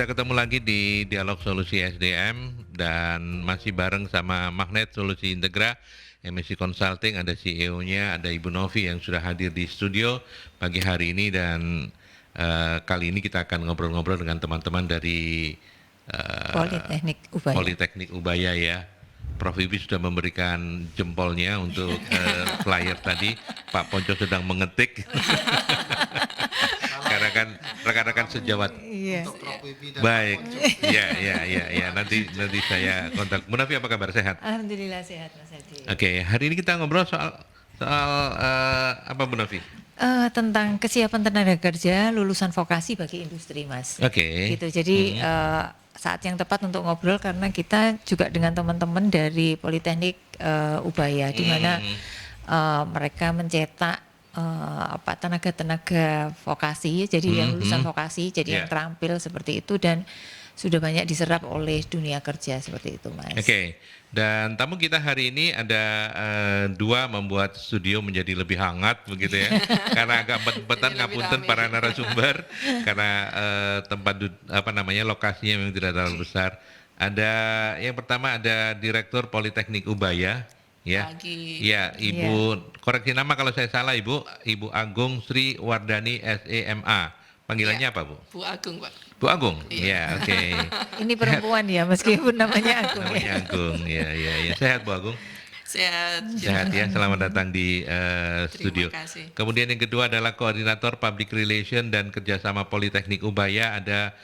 kita ketemu lagi di Dialog Solusi SDM dan masih bareng sama Magnet Solusi Integra, MSC Consulting, ada CEO-nya, ada Ibu Novi yang sudah hadir di studio pagi hari ini dan kali ini kita akan ngobrol-ngobrol dengan teman-teman dari Politeknik Ubaya ya. Prof. Ibi sudah memberikan jempolnya untuk flyer tadi. Pak Ponco sedang mengetik. Karena kan rekan-rekan sejawat. Iya. Baik. Ya. Nanti saya kontak. Bu Nafi, apa kabar? Sehat? Alhamdulillah sehat, Mas Hadi. Oke, hari ini kita ngobrol soal apa, Bu Nafi? Tentang kesiapan tenaga kerja lulusan vokasi bagi industri, Mas. Oke. Gitu. Jadi saat yang tepat untuk ngobrol karena kita juga dengan teman-teman dari Politeknik Ubaya, di mana mereka mencetak tenaga-tenaga vokasi, jadi yang lulusan vokasi, jadi yang terampil seperti itu dan sudah banyak diserap oleh dunia kerja seperti itu, Mas. Oke. Dan tamu kita hari ini ada dua membuat studio menjadi lebih hangat begitu ya. Karena agak empet-empetan, ngapunten para narasumber karena lokasinya memang tidak terlalu besar. Ada yang pertama ada Direktur Politeknik Ubaya ya. Ya, Ibu koreksi nama kalau saya salah, Ibu Agung Sri Wardani SEMA. Panggilannya apa, Bu? Bu Agung, Pak. Bu Agung, ya, oke. Ini perempuan ya, meskipun namanya Agung. Namanya Agung, ya. Sehat, Bu Agung? Sehat. Sehat ya, selamat datang di studio. Terima kasih. Kemudian yang kedua adalah Koordinator Public Relation dan Kerjasama Politeknik Ubaya, ada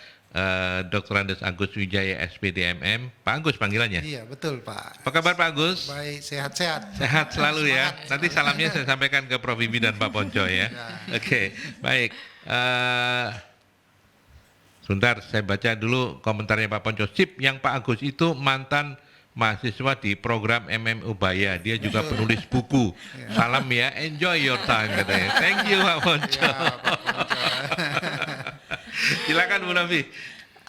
Dr. Andes Agus Wijaya SPDMM. Pak Agus panggilannya? Iya, betul, Pak. Apa kabar, Pak Agus? Baik, sehat-sehat. Sehat selalu ya. Nanti salamnya saya sampaikan ke Prof. Ibi dan Pak Ponco ya. Oke, baik. Sebentar, saya baca dulu komentarnya Pak Ponco. Sip, yang Pak Agus itu mantan mahasiswa di program MM Ubaya. Dia juga penulis buku. Salam ya, enjoy your time katanya. Thank you Pak Ponco. Ya, Pak Ponco. Silakan Bu Nafi.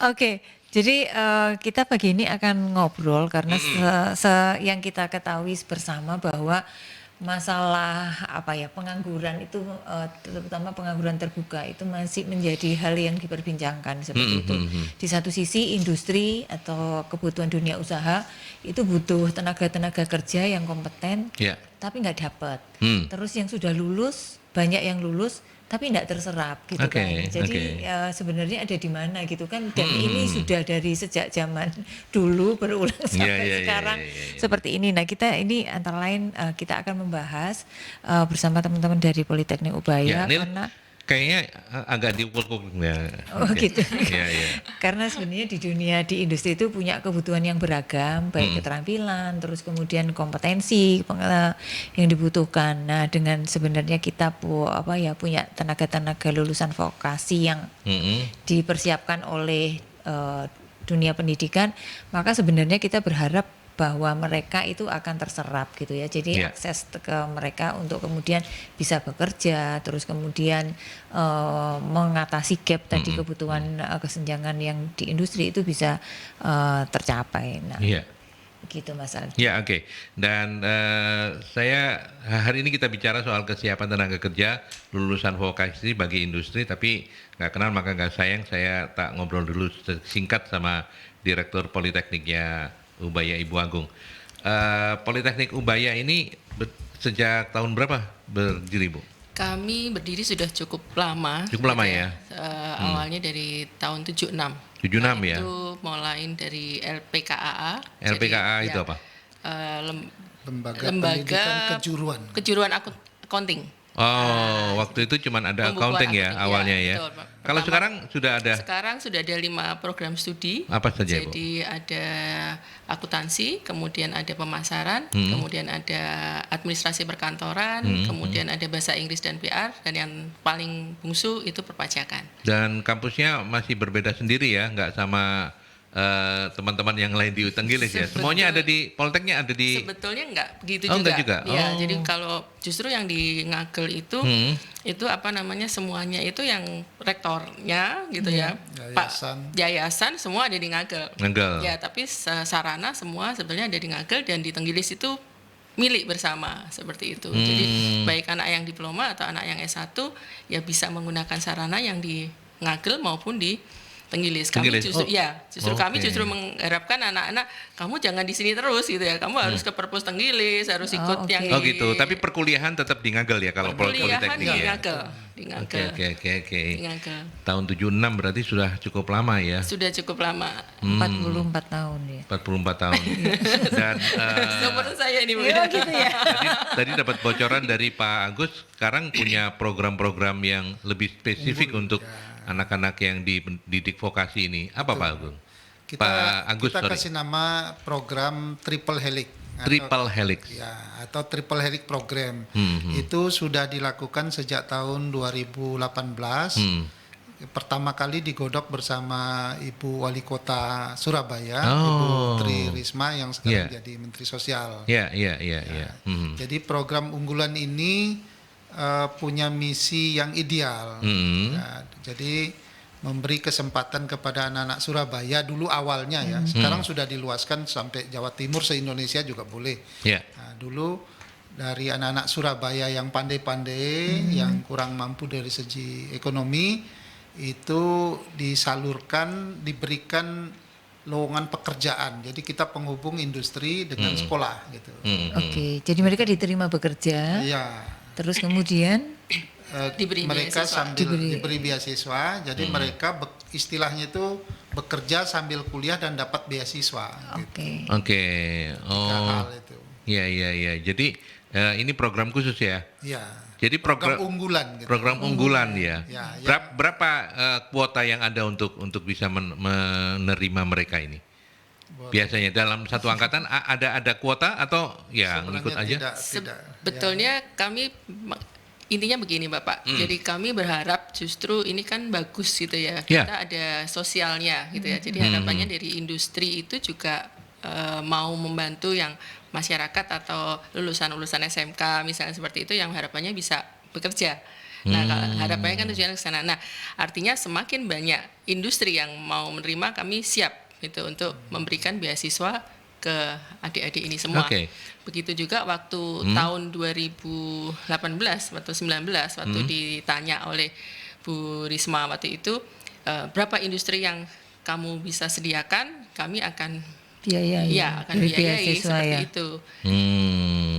Oke, jadi kita pagi ini akan ngobrol karena yang kita ketahui bersama bahwa masalah pengangguran itu terutama pengangguran terbuka itu masih menjadi hal yang diperbincangkan seperti itu. Di satu sisi industri atau kebutuhan dunia usaha itu butuh tenaga kerja yang kompeten, tapi nggak dapat. Terus yang sudah lulus, banyak yang lulus tapi tidak terserap gitu kan. Jadi sebenarnya ada di mana gitu kan, dan ini sudah dari sejak zaman dulu berulang sampai sekarang seperti ini. Nah, kita ini antara lain kita akan membahas bersama teman-teman dari Politeknik Ubaya karena kayaknya agak diukur-ukur ya. Gitu. Karena sebenarnya di industri itu punya kebutuhan yang beragam, baik keterampilan, terus kemudian kompetensi yang dibutuhkan. Nah, dengan sebenarnya kita punya tenaga-tenaga lulusan vokasi yang dipersiapkan oleh dunia pendidikan, maka sebenarnya kita berharap bahwa mereka itu akan terserap gitu ya. Jadi akses ke mereka untuk kemudian bisa bekerja, terus kemudian mengatasi gap tadi kebutuhan kesenjangan yang di industri itu bisa tercapai. Nah, gitu Mas Aldi. Ya, oke. Dan saya hari ini kita bicara soal kesiapan tenaga kerja lulusan vokasi bagi industri, tapi nggak kenal maka nggak sayang, saya tak ngobrol dulu singkat sama Direktur Politekniknya Ubaya, Ibu Agung. Politeknik Ubaya ini sejak tahun berapa berdiri, Bu? Kami berdiri sudah cukup lama. Cukup lama ya? Awalnya dari tahun 76. 76 ya? Itu mulai dari LPKAA. LPKAA itu apa? Lembaga Pendidikan Kejuruan Accounting. Waktu itu cuma ada accounting ya awalnya ya. Betul, Pak. Kalau sekarang sudah ada? Sekarang sudah ada 5 program studi. Apa saja, Bu? Jadi ada akuntansi, kemudian ada pemasaran, kemudian ada administrasi perkantoran, kemudian ada bahasa Inggris dan PR, dan yang paling bungsu itu perpajakan. Dan kampusnya masih berbeda sendiri ya, nggak sama teman-teman yang lain di Tenggilis ya. Semuanya ada di Politeknya, ada di. Sebetulnya enggak begitu juga. Enggak juga. Ya, jadi kalau justru yang di Ngagel itu semuanya itu yang rektornya gitu ya. Yayasan semua ada di Ngagel. Ya, tapi sarana semua sebenarnya ada di Ngagel, dan di Tenggilis itu milik bersama seperti itu. Jadi baik anak yang diploma atau anak yang S1 ya bisa menggunakan sarana yang di Ngagel maupun di Tenggilis. Kami Tenggilis. justru kami Oke. justru mengharapkan anak-anak kamu jangan di sini terus gitu ya. Kamu harus ke perpus Tenggilis, harus ikut oke. yang Oh gitu. Tapi perkuliahan tetap di Ngagel ya kalau perkuliahan politeknik di ya. Ngagel. Di Ngagel. Oke. Di Ngagel. Tahun 76 berarti sudah cukup lama ya. Sudah cukup lama. 44 tahun ya. 44 tahun. Dan Seperti saya ini Bu. Oh gitu ya. tadi dapat bocoran dari Pak Agus, sekarang punya program-program yang lebih spesifik untuk anak-anak yang dididik vokasi ini. Apa Pak Agus? Pak Agus, kita sorry. kasih nama program Triple Helix. Triple Helix. Ya, atau Triple Helix program. Itu sudah dilakukan sejak tahun 2018. Pertama kali digodok bersama Ibu Wali Kota Surabaya, Ibu Tri Risma yang sekarang jadi Menteri Sosial. Iya. Jadi program unggulan ini punya misi yang ideal. Ya, jadi memberi kesempatan kepada anak-anak Surabaya dulu awalnya ya. Sekarang sudah diluaskan sampai Jawa Timur, se-Indonesia juga boleh. Iya. Nah, dulu dari anak-anak Surabaya yang pandai-pandai, yang kurang mampu dari segi ekonomi, itu disalurkan, diberikan lowongan pekerjaan. Jadi kita penghubung industri dengan sekolah gitu. Oke, jadi mereka diterima bekerja, Iya. terus kemudian Diberi mereka beasiswa. sambil diberi beasiswa, jadi mereka istilahnya itu bekerja sambil kuliah dan dapat beasiswa. Gitu. oke. Oke. Tiga Oh. hal itu. Iya. Jadi ini program khusus ya. Iya. Jadi Program unggulan gitu. program unggulan ya. Ya, ya. Berapa kuota yang ada untuk bisa menerima mereka ini? Biasanya dalam satu angkatan ada kuota atau ya Sebenarnya ngikut aja? tidak. Sebetulnya kami intinya begini Bapak. Jadi kami berharap justru ini kan bagus gitu ya. Ya. Kita ada sosialnya gitu ya. Jadi harapannya dari industri itu juga mau membantu yang masyarakat atau lulusan-lulusan SMK misalnya seperti itu yang harapannya bisa bekerja. Nah, harapannya kan tujuannya ke sana. Nah, artinya semakin banyak industri yang mau menerima, kami siap gitu untuk memberikan beasiswa ke adik-adik ini semua. Oke. Begitu juga waktu tahun 2018 atau 19 waktu ditanya oleh Bu Risma waktu itu berapa industri yang kamu bisa sediakan, kami akan Biaya akan dari biayai beasiswa seperti ya. itu.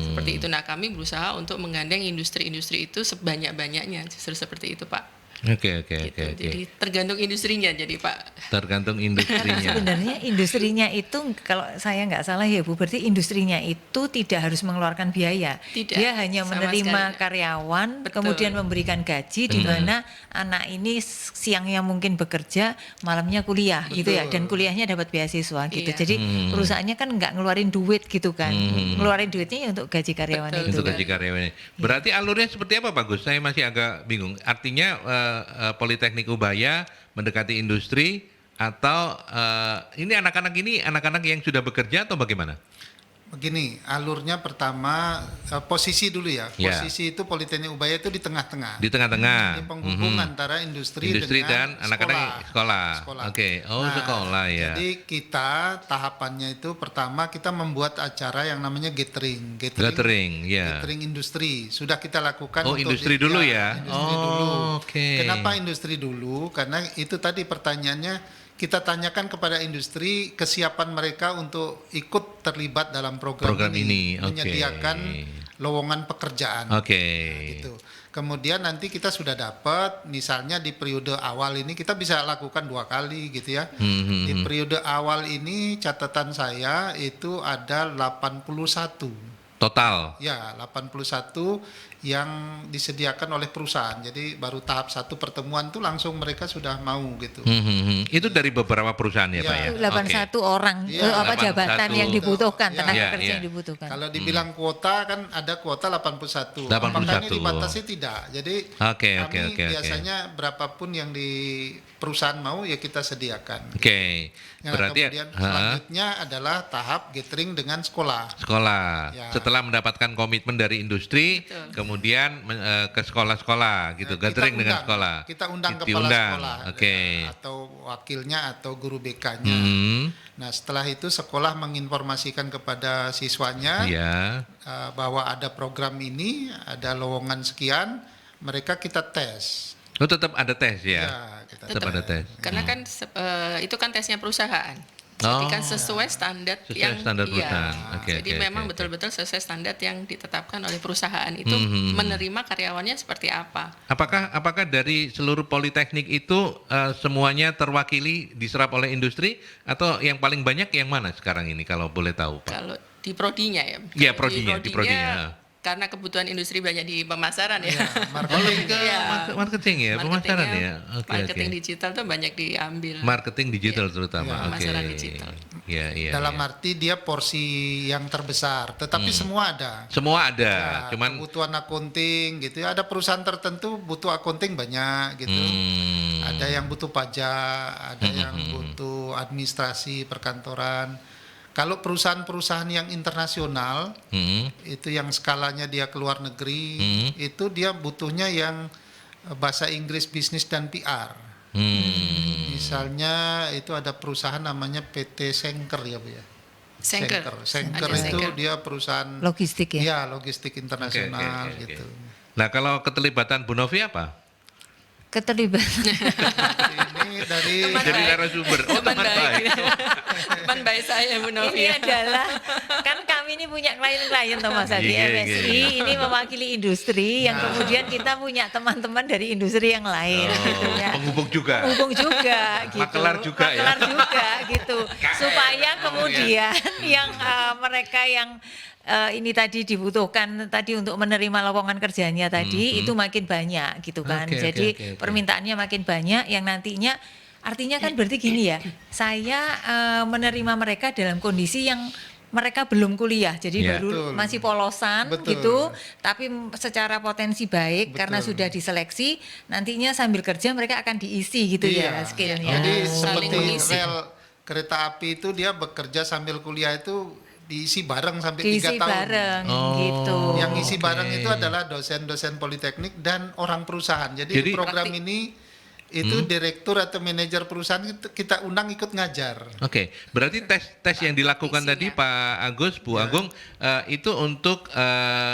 Seperti itu. Nah, kami berusaha untuk menggandeng industri-industri itu sebanyak-banyaknya, justru seperti itu, Pak. Oke. Gitu. Jadi tergantung industrinya, jadi Pak. Tergantung industrinya. Sebenarnya industrinya itu kalau saya nggak salah ya Bu, berarti industrinya itu tidak harus mengeluarkan biaya. Tidak, Dia hanya sama menerima sekali. karyawan, Betul. kemudian memberikan gaji di mana anak ini siangnya mungkin bekerja, malamnya kuliah gitu ya, dan kuliahnya dapat beasiswa gitu. Iya. Jadi perusahaannya kan nggak ngeluarin duit gitu kan, ngeluarin duitnya ya untuk gaji karyawan Betul. itu. Untuk gaji karyawan. Berarti alurnya seperti apa Pak Gus? Saya masih agak bingung. Artinya Politeknik Ubaya mendekati industri atau ini anak-anak yang sudah bekerja atau bagaimana? Begini, alurnya pertama posisi dulu ya. Ya. Posisi itu Politeknik Ubaya itu di tengah-tengah. Di tengah-tengah. Ini penghubung antara industri dan dengan anak-anak sekolah. Oke. Oh, sekolah ya. Jadi kita tahapannya itu pertama kita membuat acara yang namanya gathering Ya. gathering industri. Sudah kita lakukan Oh, untuk industri dulu ya? Industri Oh, dulu. oke. Kenapa industri dulu? Karena itu tadi pertanyaannya kita tanyakan kepada industri kesiapan mereka untuk ikut terlibat dalam program ini. Oke. Menyediakan lowongan pekerjaan. Oke. Gitu. Kemudian nanti kita sudah dapat, misalnya di periode awal ini kita bisa lakukan 2 kali gitu ya. Di periode awal ini catatan saya itu ada 81. Total. Ya, 81 yang disediakan oleh perusahaan. Jadi baru tahap 1 pertemuan tuh langsung mereka sudah mau gitu. Itu dari beberapa perusahaan ya, Ya. Pak ya? 81 orang Iya, jabatan 81. yang dibutuhkan, Iya. tenaga Iya, kerja iya. yang dibutuhkan. Kalau dibilang kuota kan ada kuota 81. 81. Apakah ini dibatasi? Tidak. Jadi Oke. kami biasanya berapapun yang di perusahaan mau ya kita sediakan. Oke. Nah, Berarti kemudian selanjutnya adalah tahap gathering dengan sekolah. sekolah. Ya. Setelah mendapatkan komitmen dari industri, kemudian ke sekolah-sekolah gitu, Kita gathering dengan undang. sekolah. Kita undang kepala Diundang. sekolah, Oke. atau wakilnya atau guru BK-nya. Nah, setelah itu sekolah menginformasikan kepada siswanya Iya. bahwa ada program ini, ada lowongan sekian, mereka kita tes. Oh, tetap ada tes ya? Ya, kita Tetap ada tes. Karena kan itu kan tesnya perusahaan. Jadi kan sesuai standar Sesuai standar perusahaan. Oke, jadi oke, memang oke. betul-betul sesuai standar yang ditetapkan oleh perusahaan itu menerima karyawannya seperti apa. Apakah dari seluruh politeknik itu semuanya terwakili diserap oleh industri atau yang paling banyak yang mana sekarang ini kalau boleh tahu, Pak? Kalau di prodinya ya. Iya, Kalau di prodinya. Karena kebutuhan industri banyak di pemasaran ya. Oh, lebih ke Iya. marketing ya, pemasaran ya. Oke, Marketing oke. digital tuh banyak diambil. Marketing digital terutama. Oke. Pemasaran digital. Iya, iya. dalam iya. arti dia porsi yang terbesar, tetapi semua ada. Semua ada, Ya, cuman kebutuhan accounting gitu ya. Ada perusahaan tertentu butuh accounting banyak gitu. Ada yang butuh pajak, ada yang butuh administrasi perkantoran. Kalau perusahaan-perusahaan yang internasional itu yang skalanya dia keluar negeri, itu dia butuhnya yang bahasa Inggris bisnis dan PR. Misalnya itu ada perusahaan namanya PT Senker ya Bu ya. Senker. Senker Ada itu Senker. dia perusahaan Logistik ya. ya logistik internasional Oke. gitu. Nah, kalau keterlibatan Bu Novi apa? Keterlibatan. Ini dari Jadi narasumber. Oh, Teman teman baik. baik. Teman baik saya Bu Novi. Ini adalah kan kami ini punya klien-klien toh Mas Adi Iya, MSI iya. ini mewakili industri yang kemudian kita punya teman-teman dari industri yang lain gitu ya. Penghubung juga. Hubung juga gitu. Makelar juga ya. Makelar juga gitu. Supaya kemudian yang mereka yang ini tadi dibutuhkan tadi untuk menerima lowongan kerjanya tadi itu makin banyak gitu kan. Oke, Jadi oke. permintaannya makin banyak yang nantinya artinya kan berarti gini ya. Saya menerima mereka dalam kondisi yang mereka belum kuliah, jadi Ya. baru Betul. masih polosan Betul. gitu, tapi secara potensi baik karena sudah diseleksi, nantinya sambil kerja mereka akan diisi gitu ya Iya. skillnya. Jadi Saling seperti mengisi. rel kereta api itu dia bekerja sambil kuliah itu diisi bareng sampai 3 Diisi tahun. bareng Oh. gitu. Yang isi Oke. bareng itu adalah dosen-dosen politeknik dan orang perusahaan. Jadi, Jadi- program Praktik. ini itu direktur atau manajer perusahaan kita undang ikut ngajar. Oke, berarti tes yang dilakukan tadi Pak Agus, Bu Agung itu untuk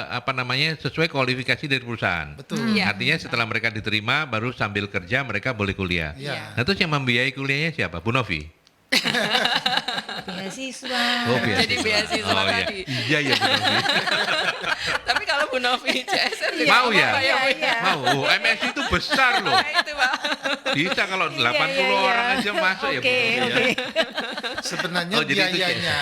apa namanya sesuai kualifikasi dari perusahaan. Betul. Iya. Artinya setelah mereka diterima baru sambil kerja mereka boleh kuliah. Iya. Nah, terus yang membiayai kuliahnya siapa? Bu Novi? Beasiswa. Oh, beasiswa. Jadi beasiswa Oh, iya. tadi. Iya ya Bu Novi. Tapi kalau Bu Novi CSR juga Mau nggak ya? apa-apa Iya, Bu. iya. Mau, MSI itu besar loh. Nah, itu Pak. Bisa kalau 80 iya. orang aja masuk ya Bu Oke, Novi ya. oke. Sebenarnya Oh, jadi itu biayanya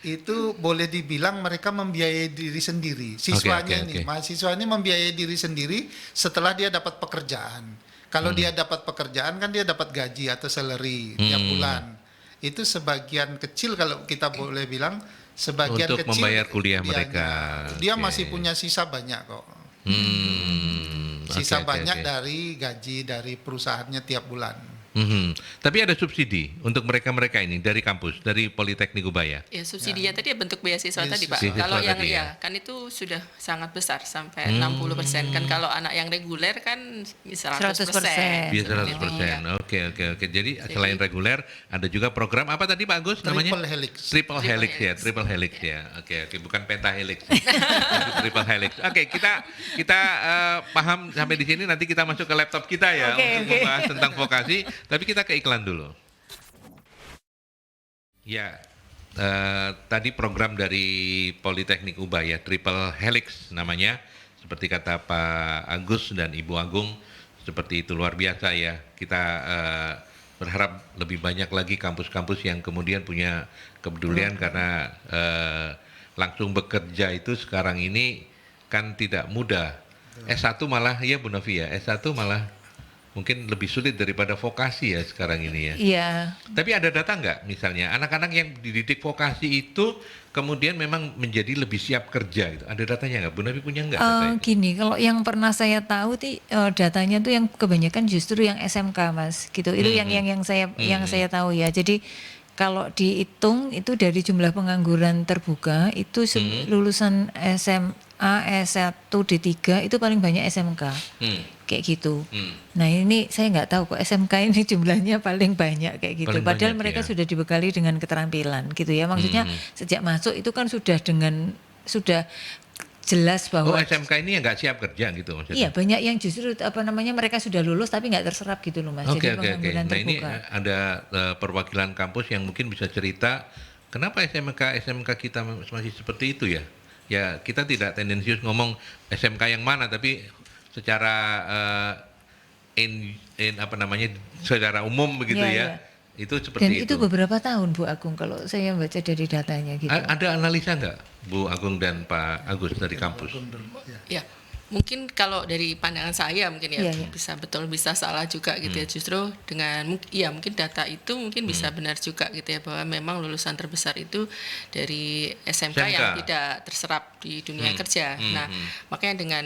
itu boleh dibilang mereka membiayai diri sendiri. Siswanya oke. mahasiswa ini membiayai diri sendiri setelah dia dapat pekerjaan. Kalau dia dapat pekerjaan kan dia dapat gaji atau salary tiap bulan. Itu sebagian kecil kalau kita boleh bilang sebagian Untuk kecil membayar kuliah biayanya. mereka. Dia Oke. masih punya sisa banyak kok. Oke, Sisa oke, banyak oke. dari gaji dari perusahaannya tiap bulan. Tapi ada subsidi untuk mereka-mereka ini dari kampus, dari Politeknik Ubaya. Ya subsidinya tadi ya bentuk beasiswa tadi Pak. Beasiswa Kalau yang tadi ya kan itu sudah sangat besar sampai 60%. Kan kalau anak yang reguler kan 100%. 100%. Biasa Seperti itu, 100%. ya. Oke. Jadi selain reguler ada juga program apa tadi Pak Agus namanya? Triple helix. Triple helix ya, helix. triple helix ya. Oke, bukan pentahelix. Itu triple helix. Oke, kita paham sampai di sini, nanti kita masuk ke laptop kita ya Oke, untuk oke. membahas tentang vokasi, tapi kita ke iklan dulu. Ya, tadi program dari Politeknik Ubaya Triple Helix namanya, seperti kata Pak Agus dan Ibu Agung, seperti itu luar biasa ya. Kita berharap lebih banyak lagi kampus-kampus yang kemudian punya kepedulian karena langsung bekerja itu sekarang ini kan tidak mudah. S1 malah ya Bu Novi ya, S1 malah mungkin lebih sulit daripada vokasi ya sekarang ini ya. Iya. Tapi ada data nggak misalnya anak-anak yang dididik vokasi itu kemudian memang menjadi lebih siap kerja gitu. Ada datanya nggak? Bu Nabi punya nggak data itu? Gini, kalau yang pernah saya tahu datanya tuh yang kebanyakan justru yang SMK Mas, gitu. Itu yang saya tahu ya. Jadi kalau dihitung itu dari jumlah pengangguran terbuka itu lulusan SMA S1 D3 itu paling banyak SMK. Kayak gitu. Nah ini saya nggak tahu kok SMK ini jumlahnya paling banyak kayak gitu. Paling Padahal banyak, mereka ya. sudah dibekali dengan keterampilan gitu ya. Maksudnya sejak masuk itu kan sudah jelas bahwa SMK ini yang nggak siap kerja gitu maksudnya. Iya, banyak yang justru mereka sudah lulus tapi nggak terserap gitu loh Mas. Oke. Jadi pengangguran Nah ini terbuka. ada perwakilan kampus yang mungkin bisa cerita kenapa SMK kita masih seperti itu ya. Ya kita tidak tendensius ngomong SMK yang mana, tapi secara secara umum begitu Iya, ya. iya. Itu seperti Dan itu. itu beberapa tahun Bu Agung kalau saya baca dari datanya gitu. Ada analisa nggak Bu Agung dan Pak Agus dari kampus? Ya, mungkin kalau dari pandangan saya mungkin ya, Iya. bisa betul bisa salah juga gitu ya. Justru dengan mungkin data itu mungkin bisa benar juga gitu ya, bahwa memang lulusan terbesar itu dari SMK yang tidak terserap di dunia kerja. Nah, makanya dengan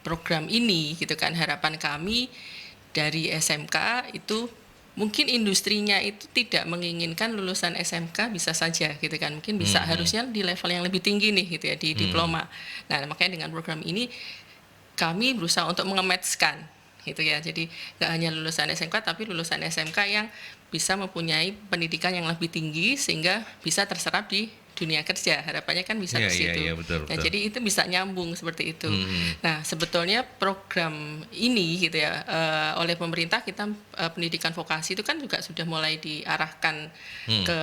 program ini gitu kan, harapan kami dari SMK itu mungkin industrinya itu tidak menginginkan lulusan SMK bisa saja gitu kan, mungkin bisa harusnya di level yang lebih tinggi nih gitu ya, di diploma. Nah makanya dengan program ini kami berusaha untuk mengematchkan gitu ya, jadi nggak hanya lulusan SMK tapi lulusan SMK yang bisa mempunyai pendidikan yang lebih tinggi sehingga bisa terserap di dunia kerja, harapannya kan bisa ke situ. Betul. Nah, jadi itu bisa nyambung seperti itu. Nah, sebetulnya program ini gitu ya, oleh pemerintah kita pendidikan vokasi itu kan juga sudah mulai diarahkan ke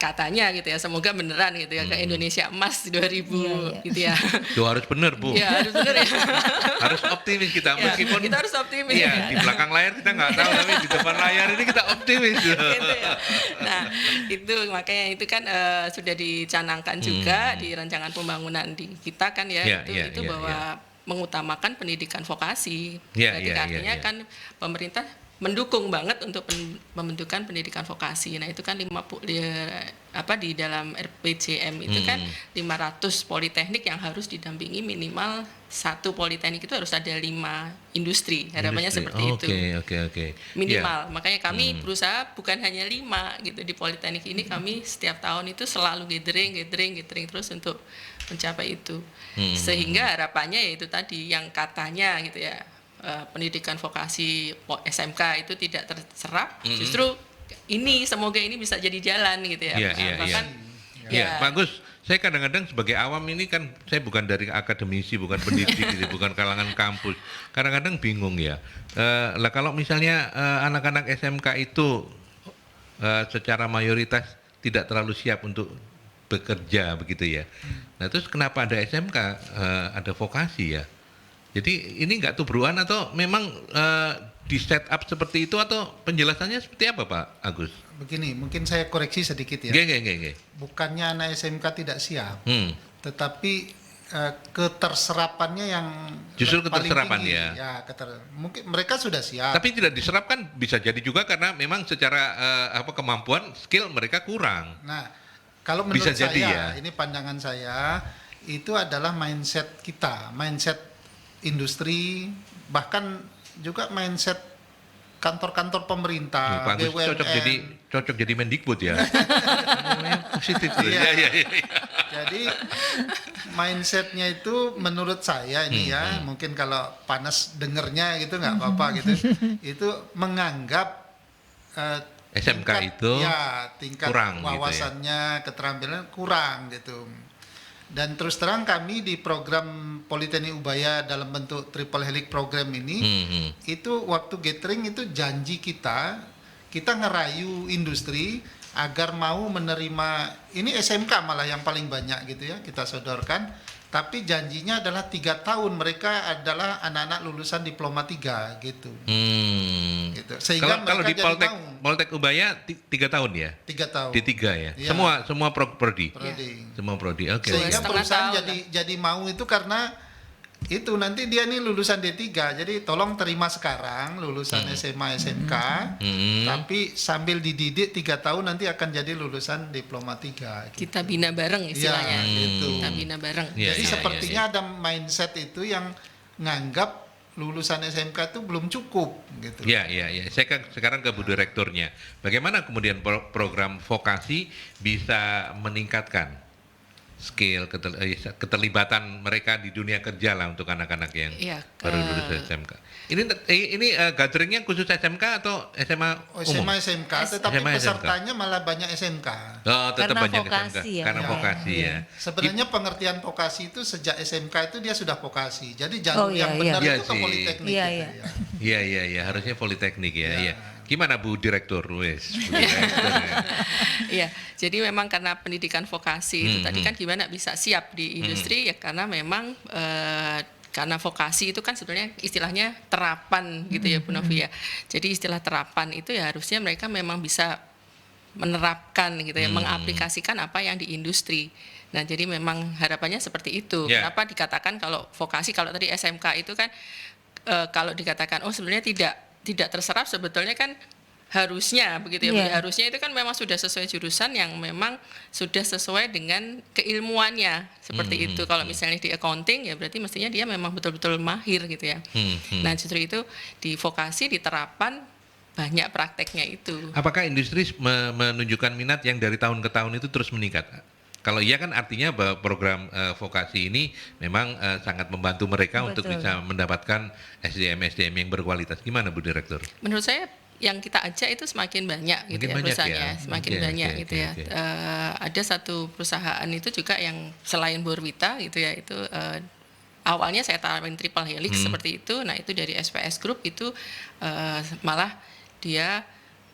katanya gitu ya, semoga beneran gitu ya, ke Indonesia Emas 2000 gitu ya. Itu harus benar Bu. Iya, harus benar ya. Harus optimis kita, meskipun kita harus optimis. Iya, di belakang layar kita nggak tahu, tapi di depan layar ini kita optimis. Gitu ya. Nah, itu makanya itu kan sudah dicanangkan juga di rancangan pembangunan di kita kan ya, itu bahwa mengutamakan pendidikan vokasi. Berarti artinya kan pemerintah mendukung banget untuk pembentukan pendidikan vokasi. Nah, itu kan di dalam RPJM itu kan 500 politeknik yang harus didampingi minimal 1 politeknik itu harus ada 5 industri. Harapannya seperti itu. Oke. Minimal. Makanya kami berusaha bukan hanya 5 gitu di politeknik ini, kami setiap tahun itu selalu gathering terus untuk mencapai itu. Sehingga harapannya yaitu tadi yang katanya gitu ya, pendidikan vokasi SMK itu tidak terserap, justru ini semoga ini bisa jadi jalan gitu ya. Iya, Pak Agus, saya kadang-kadang sebagai awam ini kan, saya bukan dari akademisi, bukan pendidik gitu, bukan kalangan kampus. Kadang-kadang bingung ya. Lah kalau misalnya anak-anak SMK itu secara mayoritas tidak terlalu siap untuk bekerja begitu ya. Nah terus kenapa ada SMK, ada vokasi ya? Jadi ini nggak tubruan atau memang di set up seperti itu, atau penjelasannya seperti apa Pak Agus? Begini, mungkin saya koreksi sedikit ya. Nggak. Bukannya anak SMK tidak siap, tetapi keterserapannya yang justru paling keterserapan tinggi. ya. Mungkin mereka sudah siap. Tapi tidak diserap kan bisa jadi juga karena memang secara kemampuan skill mereka kurang. Nah, kalau menurut bisa jadi saya, ya. ini pandangan saya, itu adalah mindset kita, mindset industri, bahkan juga mindset kantor-kantor pemerintah, Pak Agus BUMN. cocok jadi Mendikbud ya. Positif. Iya. Jadi mindsetnya itu menurut saya ini ya, mungkin kalau panas dengernya gitu nggak apa-apa gitu, itu menganggap SMK itu tingkat kurang wawasannya, keterampilan kurang gitu. Dan terus terang kami di program Politeknik Ubaya dalam bentuk Triple Helix program ini, itu waktu gathering itu janji kita ngerayu industri agar mau menerima, ini SMK malah yang paling banyak gitu ya, kita sodorkan. Tapi janjinya adalah 3 tahun, mereka adalah anak-anak lulusan diploma 3 gitu. Gitu. Sehingga kalau di mereka jadi Poltek Ubaya 3 tahun ya? 3 tahun. Di 3 ya? Iya. Semua prodi? Prodi. Semua prodi, oke. Sehingga perusahaan tahun jadi mau itu karena itu nanti dia nih lulusan D3, jadi tolong terima sekarang lulusan SMA SMK, tapi sambil dididik 3 tahun nanti akan jadi lulusan diploma 3 gitu. Kita bina bareng istilahnya. Gitu. Kita bina bareng. Jadi sepertinya ada mindset itu yang nganggap lulusan SMK itu belum cukup gitu. Iya. Saya sekarang ke Bu Direkturnya. Bagaimana kemudian program vokasi bisa meningkatkan skill, keterlibatan mereka di dunia kerja lah untuk anak-anak yang baru lulus SMK. Ini gatheringnya khusus SMK atau SMA umum? SMK, tetapi SMA, pesertanya malah banyak SMK. Oh, tetap Karena banyak vokasi SMK. ya. Karena Ya. vokasi ya. Sebenarnya pengertian vokasi itu sejak SMK itu dia sudah vokasi. Jadi jalur yang benar Iya itu ke sih. politeknik. Iya, gitu, iya. ya. Iya, harusnya politeknik ya. Ya. Iya. Gimana Bu Direktur? Wes, Bu Direktur. Iya, jadi memang karena pendidikan vokasi itu tadi kan gimana bisa siap di industri ya karena memang karena vokasi itu kan sebenarnya istilahnya terapan gitu ya Bu Novi ya. Jadi istilah terapan itu ya harusnya mereka memang bisa menerapkan gitu ya, mengaplikasikan apa yang di industri. Nah, jadi memang harapannya seperti itu. Yeah. Kenapa dikatakan kalau vokasi, kalau tadi SMK itu kan kalau dikatakan sebenarnya tidak terserap, sebetulnya kan harusnya begitu ya. Yeah. Harusnya itu kan memang sudah sesuai jurusan yang memang sudah sesuai dengan keilmuannya seperti itu. Kalau misalnya di accounting ya berarti mestinya dia memang betul-betul mahir gitu ya. Nah, justru itu di vokasi, di terapan banyak prakteknya itu. Apakah industri menunjukkan minat yang dari tahun ke tahun itu terus meningkat? Kalau iya kan artinya bahwa program vokasi ini memang sangat membantu mereka untuk bisa mendapatkan SDM yang berkualitas. Gimana Bu Direktur? Menurut saya yang kita ajak itu semakin banyak gitu ya perusahaannya, semakin banyak gitu ya. Ada satu perusahaan itu juga yang selain Borwita gitu ya, itu awalnya saya tawarin triple helix seperti itu. Nah, itu dari SPS Group itu malah dia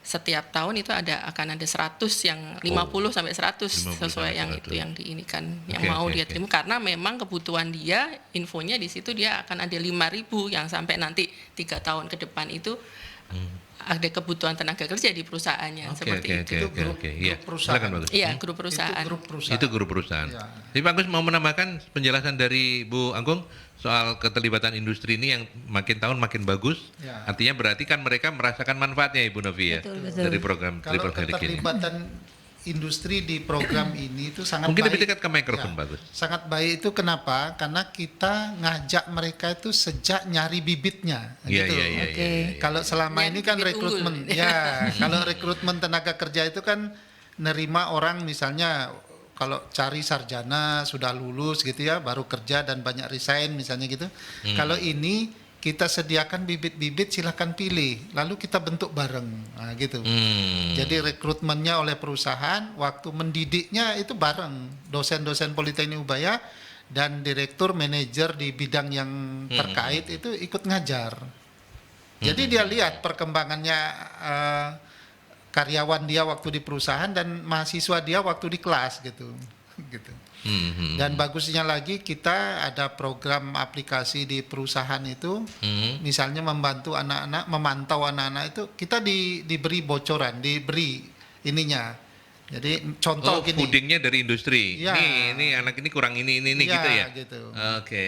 setiap tahun itu akan ada 100 yang 50 sampai 100 sesuai yang 100. Itu yang diinikan yang mau dia terima karena memang kebutuhan dia infonya di situ dia akan ada 5.000 yang sampai nanti 3 tahun ke depan itu ada kebutuhan tenaga kerja di perusahaannya seperti itu. Grup perusahaan. Iya, grup perusahaan. Itu grup perusahaan. Ya. Jadi Pak Agus mau menambahkan penjelasan dari Bu Anggung soal keterlibatan industri ini yang makin tahun makin bagus. Ya. Artinya berarti kan mereka merasakan manfaatnya Ibu Novi ya. Betul. Dari program Kalau Triple Helix ini. keterlibatan industri di program ini itu sangat Mungkin baik. lebih dekat ke mikrofon Pak Agus. Sangat baik itu kenapa? Karena kita ngajak mereka itu sejak nyari bibitnya. Iya, gitu. iya. Kalau selama Nyari ini kan bibit rekrutmen, unggul. kalau rekrutmen tenaga kerja itu kan nerima orang misalnya kalau cari sarjana sudah lulus gitu ya, baru kerja dan banyak resign misalnya gitu. Kalau ini kita sediakan bibit-bibit, silahkan pilih, lalu kita bentuk bareng, nah, gitu. Jadi rekrutmennya oleh perusahaan, waktu mendidiknya itu bareng dosen-dosen Politeknik Ubaya dan direktur manajer di bidang yang terkait itu ikut ngajar. Jadi dia lihat perkembangannya karyawan dia waktu di perusahaan dan mahasiswa dia waktu di kelas gitu. Dan bagusnya lagi kita ada program aplikasi di perusahaan itu, misalnya membantu anak-anak, memantau anak-anak itu kita diberi bocoran, diberi ininya. Jadi contoh gini. Foodingnya dari industri. Ya. Ini anak ini kurang ini Ya, gitu ya. Gitu. Oke.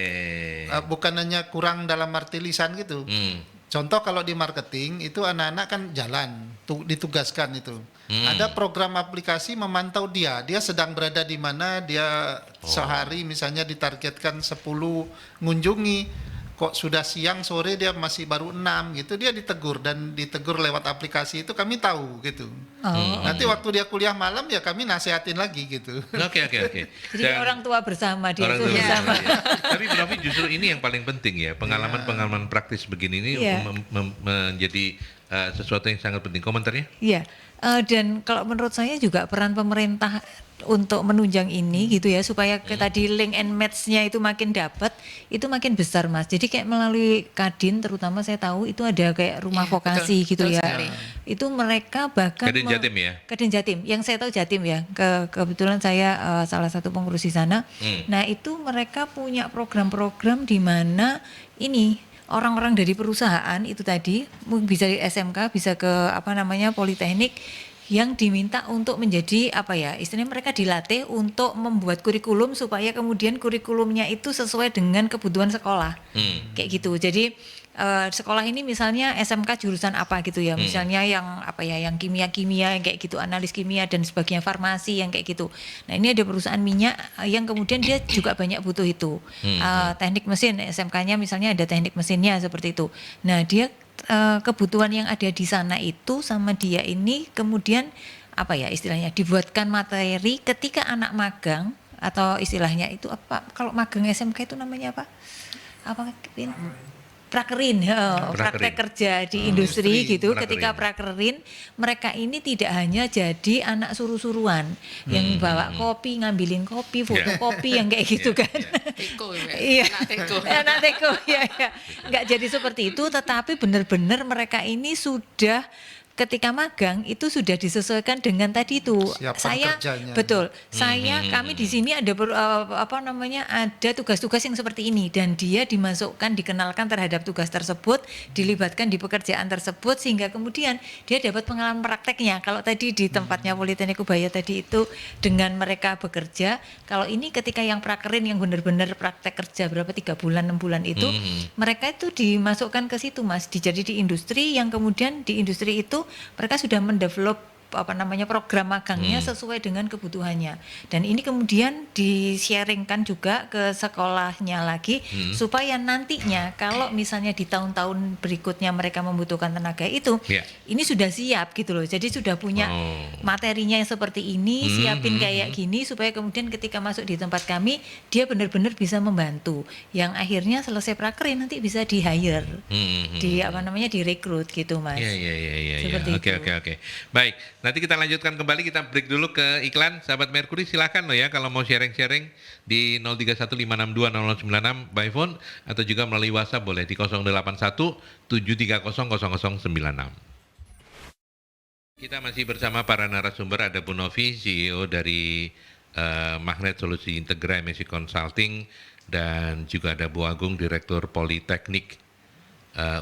Bukan hanya kurang dalam arti lisan gitu. Contoh kalau di marketing itu anak-anak kan jalan, ditugaskan itu. Ada program aplikasi memantau dia sedang berada di mana, dia sehari misalnya ditargetkan 10 ngunjungi, kok sudah siang sore dia masih baru 6 gitu, dia ditegur dan ditegur lewat aplikasi itu kami tahu gitu. Nanti waktu dia kuliah malam ya kami nasihatin lagi gitu. Oke. Jadi orang tua bersama dia Orang itu tua bersama. ya. Tapi Bu Novi justru ini yang paling penting ya, pengalaman praktis begini ini menjadi sesuatu yang sangat penting. Komentarnya? Iya, dan kalau menurut saya juga peran pemerintah untuk menunjang ini gitu ya, supaya tadi link and match-nya itu makin dapat, itu makin besar Mas. Jadi kayak melalui Kadin terutama saya tahu itu ada kayak rumah vokasi gitu betul ya. sekali. Itu mereka bahkan Kadin Jatim ya? Kadin Jatim, yang saya tahu Jatim ya. Kebetulan saya salah satu pengurus di sana. Nah, itu mereka punya program-program di mana ini orang-orang dari perusahaan itu tadi bisa di SMK, bisa ke Politeknik yang diminta untuk menjadi istilahnya mereka dilatih untuk membuat kurikulum supaya kemudian kurikulumnya itu sesuai dengan kebutuhan sekolah. Kayak gitu. Jadi sekolah ini misalnya SMK jurusan apa gitu ya, misalnya yang kimia yang kayak gitu, analis kimia dan sebagainya, farmasi yang kayak gitu. Nah, ini ada perusahaan minyak yang kemudian dia juga banyak butuh itu. Teknik mesin, SMK-nya misalnya ada teknik mesinnya seperti itu. Nah, dia kebutuhan yang ada di sana itu sama dia ini kemudian istilahnya dibuatkan materi ketika anak magang atau istilahnya itu apa? Kalau magang SMK itu namanya apa? Apa? Prakerin, praktek kerja di industri gitu. Prakerin. Ketika prakerin, mereka ini tidak hanya jadi anak suruh-suruan yang bawa kopi, ngambilin kopi, fotokopi yang kayak gitu kan. Teko ya. Iya, Anak teko. ya. Nggak jadi seperti itu, tetapi benar-benar mereka ini sudah ketika magang itu sudah disesuaikan dengan tadi itu. Siapan kerjanya. Betul. Kami di sini ada ada tugas-tugas yang seperti ini dan dia dimasukkan, dikenalkan terhadap tugas tersebut, dilibatkan di pekerjaan tersebut sehingga kemudian dia dapat pengalaman prakteknya. Kalau tadi di tempatnya Politeknik Ubaya tadi itu dengan mereka bekerja, kalau ini ketika yang prakerin yang benar-benar praktek kerja berapa 3 bulan 6 bulan itu, mereka itu dimasukkan ke situ Mas, jadi di industri yang kemudian di industri itu mereka sudah mendevelop program magangnya sesuai dengan kebutuhannya dan ini kemudian di-sharingkan juga ke sekolahnya lagi supaya nantinya kalau misalnya di tahun-tahun berikutnya mereka membutuhkan tenaga itu ini sudah siap gitu loh, jadi sudah punya materinya yang seperti ini, siapin kayak gini supaya kemudian ketika masuk di tempat kami dia benar-benar bisa membantu yang akhirnya selesai prakerin nanti bisa di-hire direkrut gitu Mas. Iya. Oke. Baik. Nanti kita lanjutkan kembali, kita break dulu ke iklan. Sahabat Mercury silakan loh ya kalau mau sharing-sharing di 0315620096 by phone atau juga melalui WhatsApp boleh di 081 730 0096. Kita masih bersama para narasumber, ada Bu Novi, CEO dari Magnet Solusi Integra MSI Consulting dan juga ada Bu Agung, Direktur Politeknik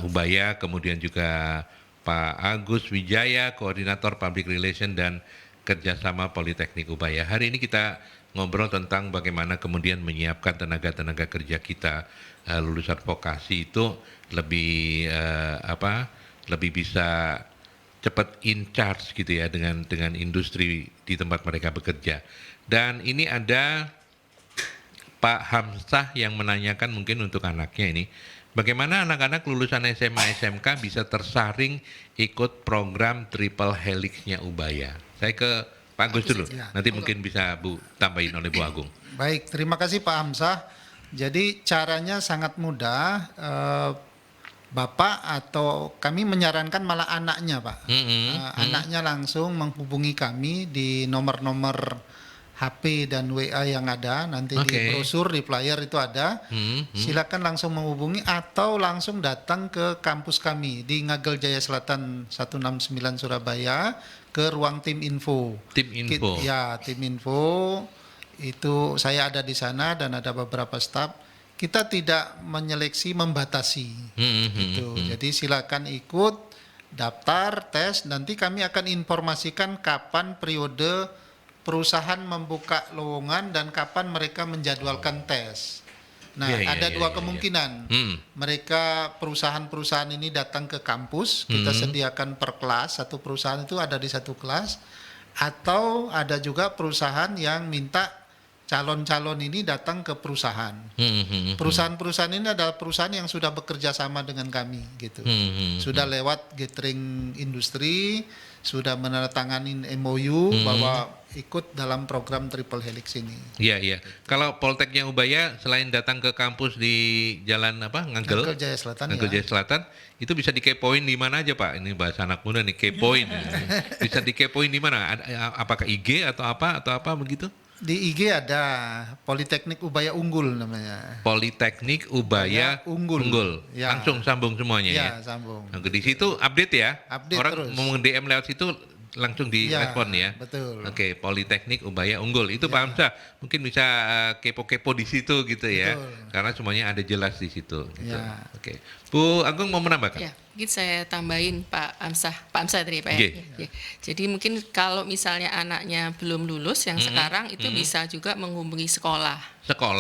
Ubaya, kemudian juga Pak Agus Wijaya, Koordinator Public Relation dan Kerjasama Politeknik Ubaya. Hari ini kita ngobrol tentang bagaimana kemudian menyiapkan tenaga-tenaga kerja kita lulusan vokasi itu lebih bisa cepat in charge gitu ya dengan industri di tempat mereka bekerja. Dan ini ada Pak Hamzah yang menanyakan mungkin untuk anaknya ini, bagaimana anak-anak lulusan SMA SMK bisa tersaring ikut program Triple Helix-nya Ubaya? Saya ke Pak Agus dulu, nanti mungkin bisa Bu tambahin oleh Bu Agung. Baik, terima kasih Pak Hamzah. Jadi caranya sangat mudah, Bapak atau kami menyarankan malah anaknya Pak. Anaknya langsung menghubungi kami di nomor-nomor HP dan WA yang ada, nanti di brosur, di flyer itu ada. Silakan langsung menghubungi atau langsung datang ke kampus kami di Ngagel Jaya Selatan 169 Surabaya ke ruang tim info. Tim info. Tim info itu saya ada di sana dan ada beberapa staf. Kita tidak menyeleksi, membatasi. Gitu. Jadi silakan ikut, daftar, tes. Nanti kami akan informasikan kapan periode perusahaan membuka lowongan dan kapan mereka menjadwalkan tes. Nah, ada dua kemungkinan. Mereka perusahaan-perusahaan ini datang ke kampus, kita sediakan per kelas, satu perusahaan itu ada di satu kelas, atau ada juga perusahaan yang minta calon-calon ini datang ke perusahaan. Perusahaan-perusahaan ini adalah perusahaan yang sudah bekerja sama dengan kami gitu. Sudah lewat gathering industri, sudah menandatangani MOU bahwa ikut dalam program Triple Helix ini. Iya. Kalau Polteknya Ubaya selain datang ke kampus di Jalan Ngagel Jaya Selatan. Jaya Selatan, itu bisa dikepoin di mana aja Pak? Ini bahasa anak muda nih, kepoin. Bisa dikepoin di mana? Apakah IG atau apa begitu? Di IG ada Politeknik Ubaya Unggul namanya. Politeknik Ubaya Unggul. Ya. Langsung sambung semuanya ya. Sambung. Nah, di situ update ya. Orang terus. mau DM lewat situ langsung direspon ya. Betul. Oke, Politeknik Ubaya Unggul. Itu Pak Hamzah mungkin bisa kepo-kepo di situ gitu ya. Karena semuanya ada jelas di situ gitu. Oke. Bu Agung mau menambahkan? Ya, mungkin saya tambahin Pak Hamzah tadi Pak ya. Jadi mungkin kalau misalnya anaknya belum lulus yang sekarang itu bisa juga menghubungi sekolah.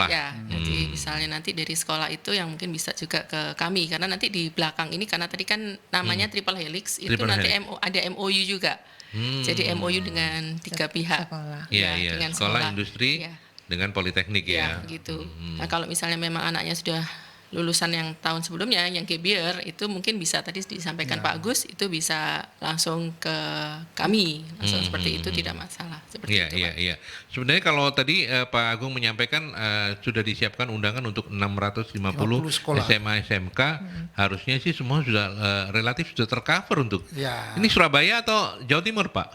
Ya, jadi misalnya nanti dari sekolah itu yang mungkin bisa juga ke kami karena nanti di belakang ini karena tadi kan namanya Triple Helix itu nanti ada MOU juga. Jadi MOU dengan 3 pihak. Iya. Dengan sekolah, industri, dengan politeknik ya. Gitu. Nah, kalau misalnya memang anaknya sudah lulusan yang tahun sebelumnya yang gap year itu mungkin bisa tadi disampaikan Pak Agus itu bisa langsung ke kami langsung seperti itu tidak masalah seperti itu Pak. Iya. Sebenarnya kalau tadi Pak Agung menyampaikan sudah disiapkan undangan untuk 650 sekolah. SMA SMK harusnya sih semua sudah relatif sudah tercover untuk. Ya. Ini Surabaya atau Jawa Timur Pak?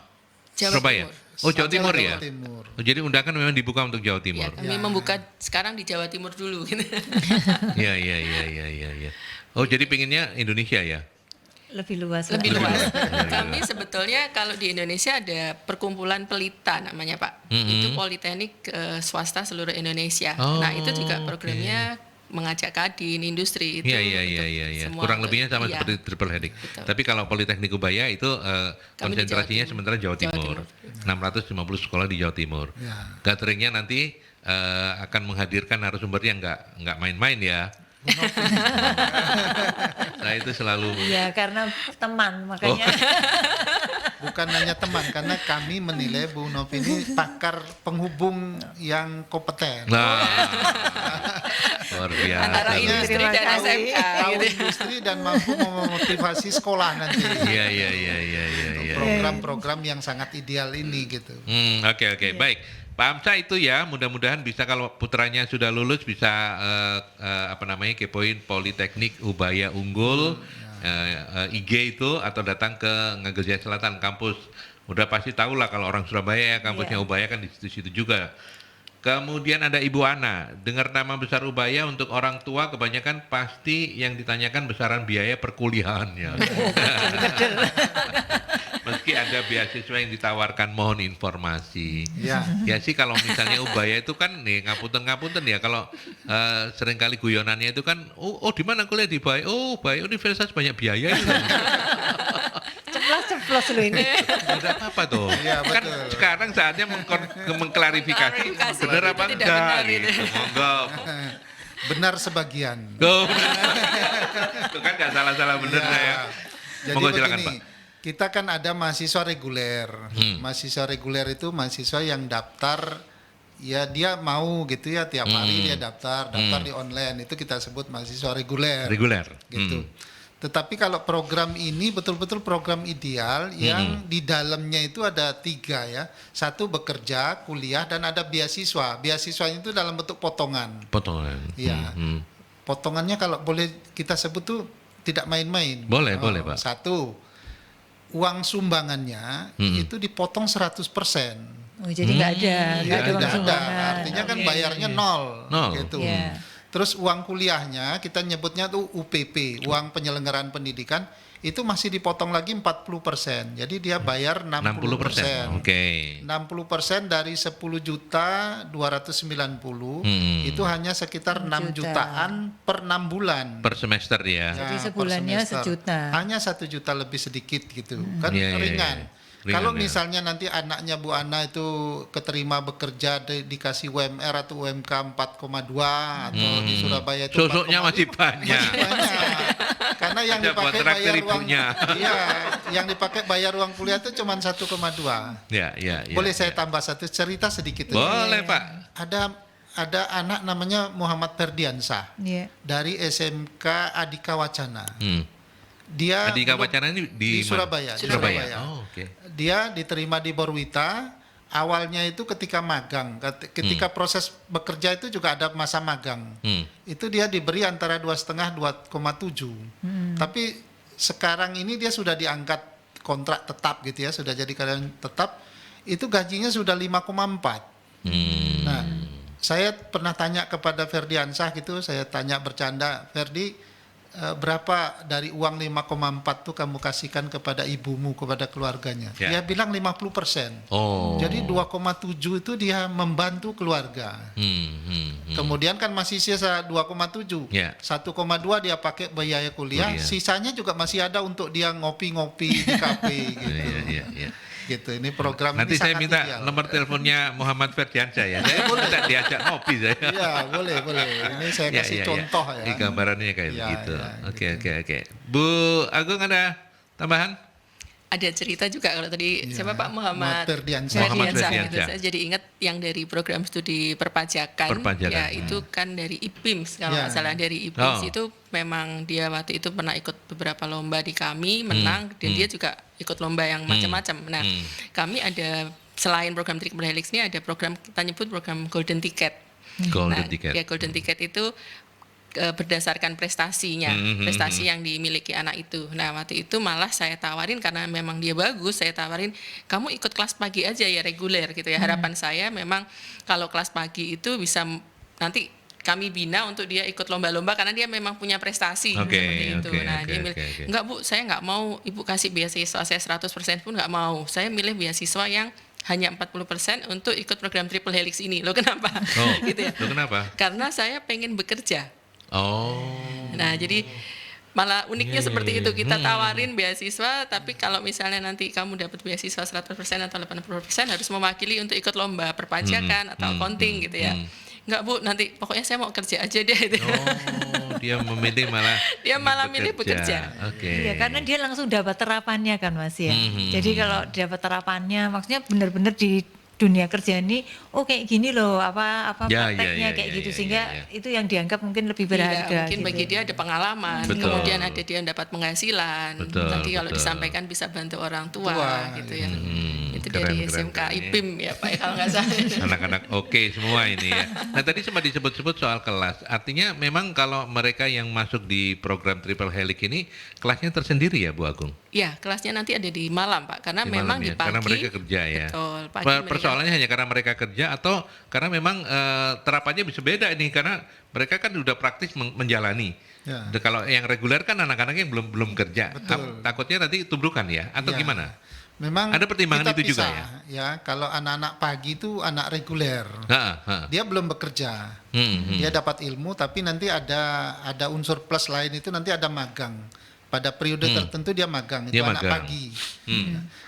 Jawa Surabaya. Timur. Oh Jawa Timur ya. Timur. Oh, jadi undangan memang dibuka untuk Jawa Timur. Ya, kami membuka sekarang di Jawa Timur dulu. Iya. Oh jadi pinginnya Indonesia ya? Lebih luas. Lebih Pak. luas. Kami sebetulnya kalau di Indonesia ada perkumpulan pelita namanya Pak. Itu politeknik swasta seluruh Indonesia. Oh, Nah itu juga programnya mengajak kadin, industri itu. Iya. Kurang lebihnya sama seperti Triple Heading. Tapi kalau Politeknik Ubaya itu konsentrasinya sementara Jawa Timur. 650 sekolah di Jawa Timur. Ya. Gatheringnya nanti akan menghadirkan narasumber yang nggak main-main ya. Nah itu selalu. Iya, karena teman makanya. Bukan hanya teman, karena kami menilai Bu Novi ini pakar penghubung yang kompeten. Nah, luar biasa. Antara industri dan SMK. Tahu gitu. industri dan mampu memotivasi sekolah nanti. Iya. Program-program yang sangat ideal ini gitu. Oke. Baik. Pak Amsa itu ya, mudah-mudahan bisa kalau putranya sudah lulus bisa kepoin Politeknik Ubaya Unggul, IG itu atau datang ke Ngagel Jaya Selatan kampus. Udah pasti tahu lah kalau orang Surabaya ya kampusnya Ubaya kan di situ juga. Kemudian ada Ibu Ana, dengar nama besar Ubaya untuk orang tua kebanyakan pasti yang ditanyakan besaran biaya perkuliahannya. Meski ada beasiswa yang ditawarkan, mohon informasi. Ya sih kalau misalnya Ubaya itu kan nih ngapunten ya kalau seringkali guyonannya itu kan oh di mana kuliah di Ubaya? Oh Ubaya universitas banyak biaya itu. Ceplos lu ini. Tidak apa-apa tuh. Iya, Kan betul. sekarang saatnya mengklarifikasi benar apa itu tidak enggak benar gitu. itu. Monggo. Benar sebagian. Tuh, itu kan nggak salah-salah bener Ya. saya. Jadi Monggo silakan begini, Pak. kita kan ada mahasiswa reguler. Mahasiswa reguler itu mahasiswa yang daftar, ya dia mau gitu ya tiap hari dia daftar di online, itu kita sebut mahasiswa reguler. Reguler. Gitu. Tetapi kalau program ini betul-betul program ideal yang di dalamnya itu ada 3 ya. 1 bekerja, kuliah, dan ada beasiswa. Beasiswanya itu dalam bentuk potongan. Potongan. Iya. Potongannya kalau boleh kita sebut tuh tidak main-main. Boleh, Pak. 1, uang sumbangannya itu dipotong 100%. Oh, jadi nggak ada uang Tidak ada. sumbangan. Artinya kan Oke. bayarnya nol. Gitu. Iya. Terus uang kuliahnya kita nyebutnya tuh UPP, uang penyelenggaraan pendidikan, itu masih dipotong lagi 40%. Jadi dia bayar 60%. 60%. Oke. 60% dari 10.290 itu hanya sekitar 6 jutaan per 6 bulan. Per semester ya. Jadi per sebulannya semester. sejuta. Hanya 1 juta lebih sedikit gitu. Kan Iya, iya, ringan. iya. Ringan, Kalau ya. misalnya nanti anaknya Bu Ana itu keterima bekerja dikasih UMR atau UMK 4,2 atau di Surabaya itu Sosoknya 4,5, masih banyak. masih banyak. Karena yang Ada buat dipakai traktir bayar uang, ibunya. iya, yang dipakai bayar uang kuliah itu cuma 1,2. Ya. Boleh saya tambah satu cerita sedikit? Boleh Pak. Ada anak namanya Muhammad Ferdiansah Iya. dari SMK Adika Wacana. Dia Adika belum- Wacana ini di mana? Surabaya. Surabaya. Oh, oke. Dia diterima di Borwita. Awalnya itu ketika magang, ketika proses bekerja itu juga ada masa magang. Itu dia diberi antara 2,5-2,7. Tapi sekarang ini dia sudah diangkat kontrak tetap gitu ya, sudah jadi karyawan tetap. Itu gajinya sudah 5,4. Nah, saya pernah tanya kepada Ferdiansah gitu, saya tanya bercanda, Ferdi, berapa dari uang 5,4 tuh kamu kasihkan kepada ibumu, kepada keluarganya? Ya. Dia bilang 50%. Oh. Jadi 2,7 itu dia membantu keluarga. Kemudian kan masih sisa 2,7. Ya. 1,2 dia pakai biaya kuliah, sisanya juga masih ada untuk dia ngopi-ngopi di kafe gitu. Iya. Gitu. Ini program Nanti ini saya sangat minta ideal. nomor teleponnya Muhammad Ferdiansyah ya. Saya minta diajak ngopi saya. Iya, boleh. Ini saya kasih contoh ya. Ini gambarannya kayak Ya, begitu. ya, Oke. Bu Agung ada tambahan? ada cerita juga kalau tadi siapa Pak Muhammad Ferdiansyah gitu. Saya jadi ingat yang dari program studi perpajakan. Ya itu kan dari IPIMS kalau nggak salah, dari IPIMS itu memang dia waktu itu pernah ikut beberapa lomba di kami, menang, dan dia juga ikut lomba yang macam-macam. Nah kami ada selain program Triple Helix ini ada program kita nyebut program Golden Ticket. Ya Golden Ticket itu berdasarkan prestasinya, prestasi yang dimiliki anak itu. Nah waktu itu malah saya tawarin karena memang dia bagus, saya tawarin kamu ikut kelas pagi aja ya reguler gitu ya. Harapan saya memang kalau kelas pagi itu bisa nanti kami bina untuk dia ikut lomba-lomba karena dia memang punya prestasi seperti itu. Nah dia milih, enggak Bu, saya enggak mau Ibu kasih beasiswa saya 100% pun enggak mau. Saya milih beasiswa yang hanya 40% untuk ikut program Triple Helix ini. Loh kenapa? Gitu ya. Loh kenapa? Karena saya pengen bekerja. Nah jadi malah uniknya seperti itu, kita tawarin beasiswa, tapi kalau misalnya nanti kamu dapat beasiswa 100% atau 80% harus mewakili untuk ikut lomba perpajakan atau accounting gitu ya. Enggak Bu, nanti pokoknya saya mau kerja aja deh. Dia memilih malah milih bekerja. Iya, karena dia langsung dapat terapannya kan Mas ya. Jadi kalau dapat terapannya, maksudnya benar-benar di dunia kerja ini, kayak gini loh, prakteknya kayak gitu, sehingga itu yang dianggap mungkin lebih berharga. Mungkin gitu. Bagi dia ada pengalaman, kemudian ada dia dapat penghasilan, nanti kalau disampaikan bisa bantu orang tua gitu ya. Itu dari SMK IPIM ya Pak, kalau nggak salah. Anak-anak semua ini ya. Nah tadi sempat disebut-sebut soal kelas, artinya memang kalau mereka yang masuk di program Triple Helix ini kelasnya tersendiri ya Bu Agung? Ya, kelasnya nanti ada di malam Pak, karena memang di pagi. Karena mereka kerja ya. Betul, pagi persoalannya hanya karena mereka kerja atau karena memang terapannya bisa beda ini, karena mereka kan udah praktis menjalani. Ya. Kalau yang reguler kan anak-anak yang belum kerja. Takutnya nanti tubrukan ya atau gimana? Memang ada pertimbangan itu juga ya. Kalau anak-anak pagi itu anak reguler, dia belum bekerja, dia dapat ilmu, tapi nanti ada unsur plus lain itu nanti ada magang. Pada periode tertentu dia magang, itu anak pagi.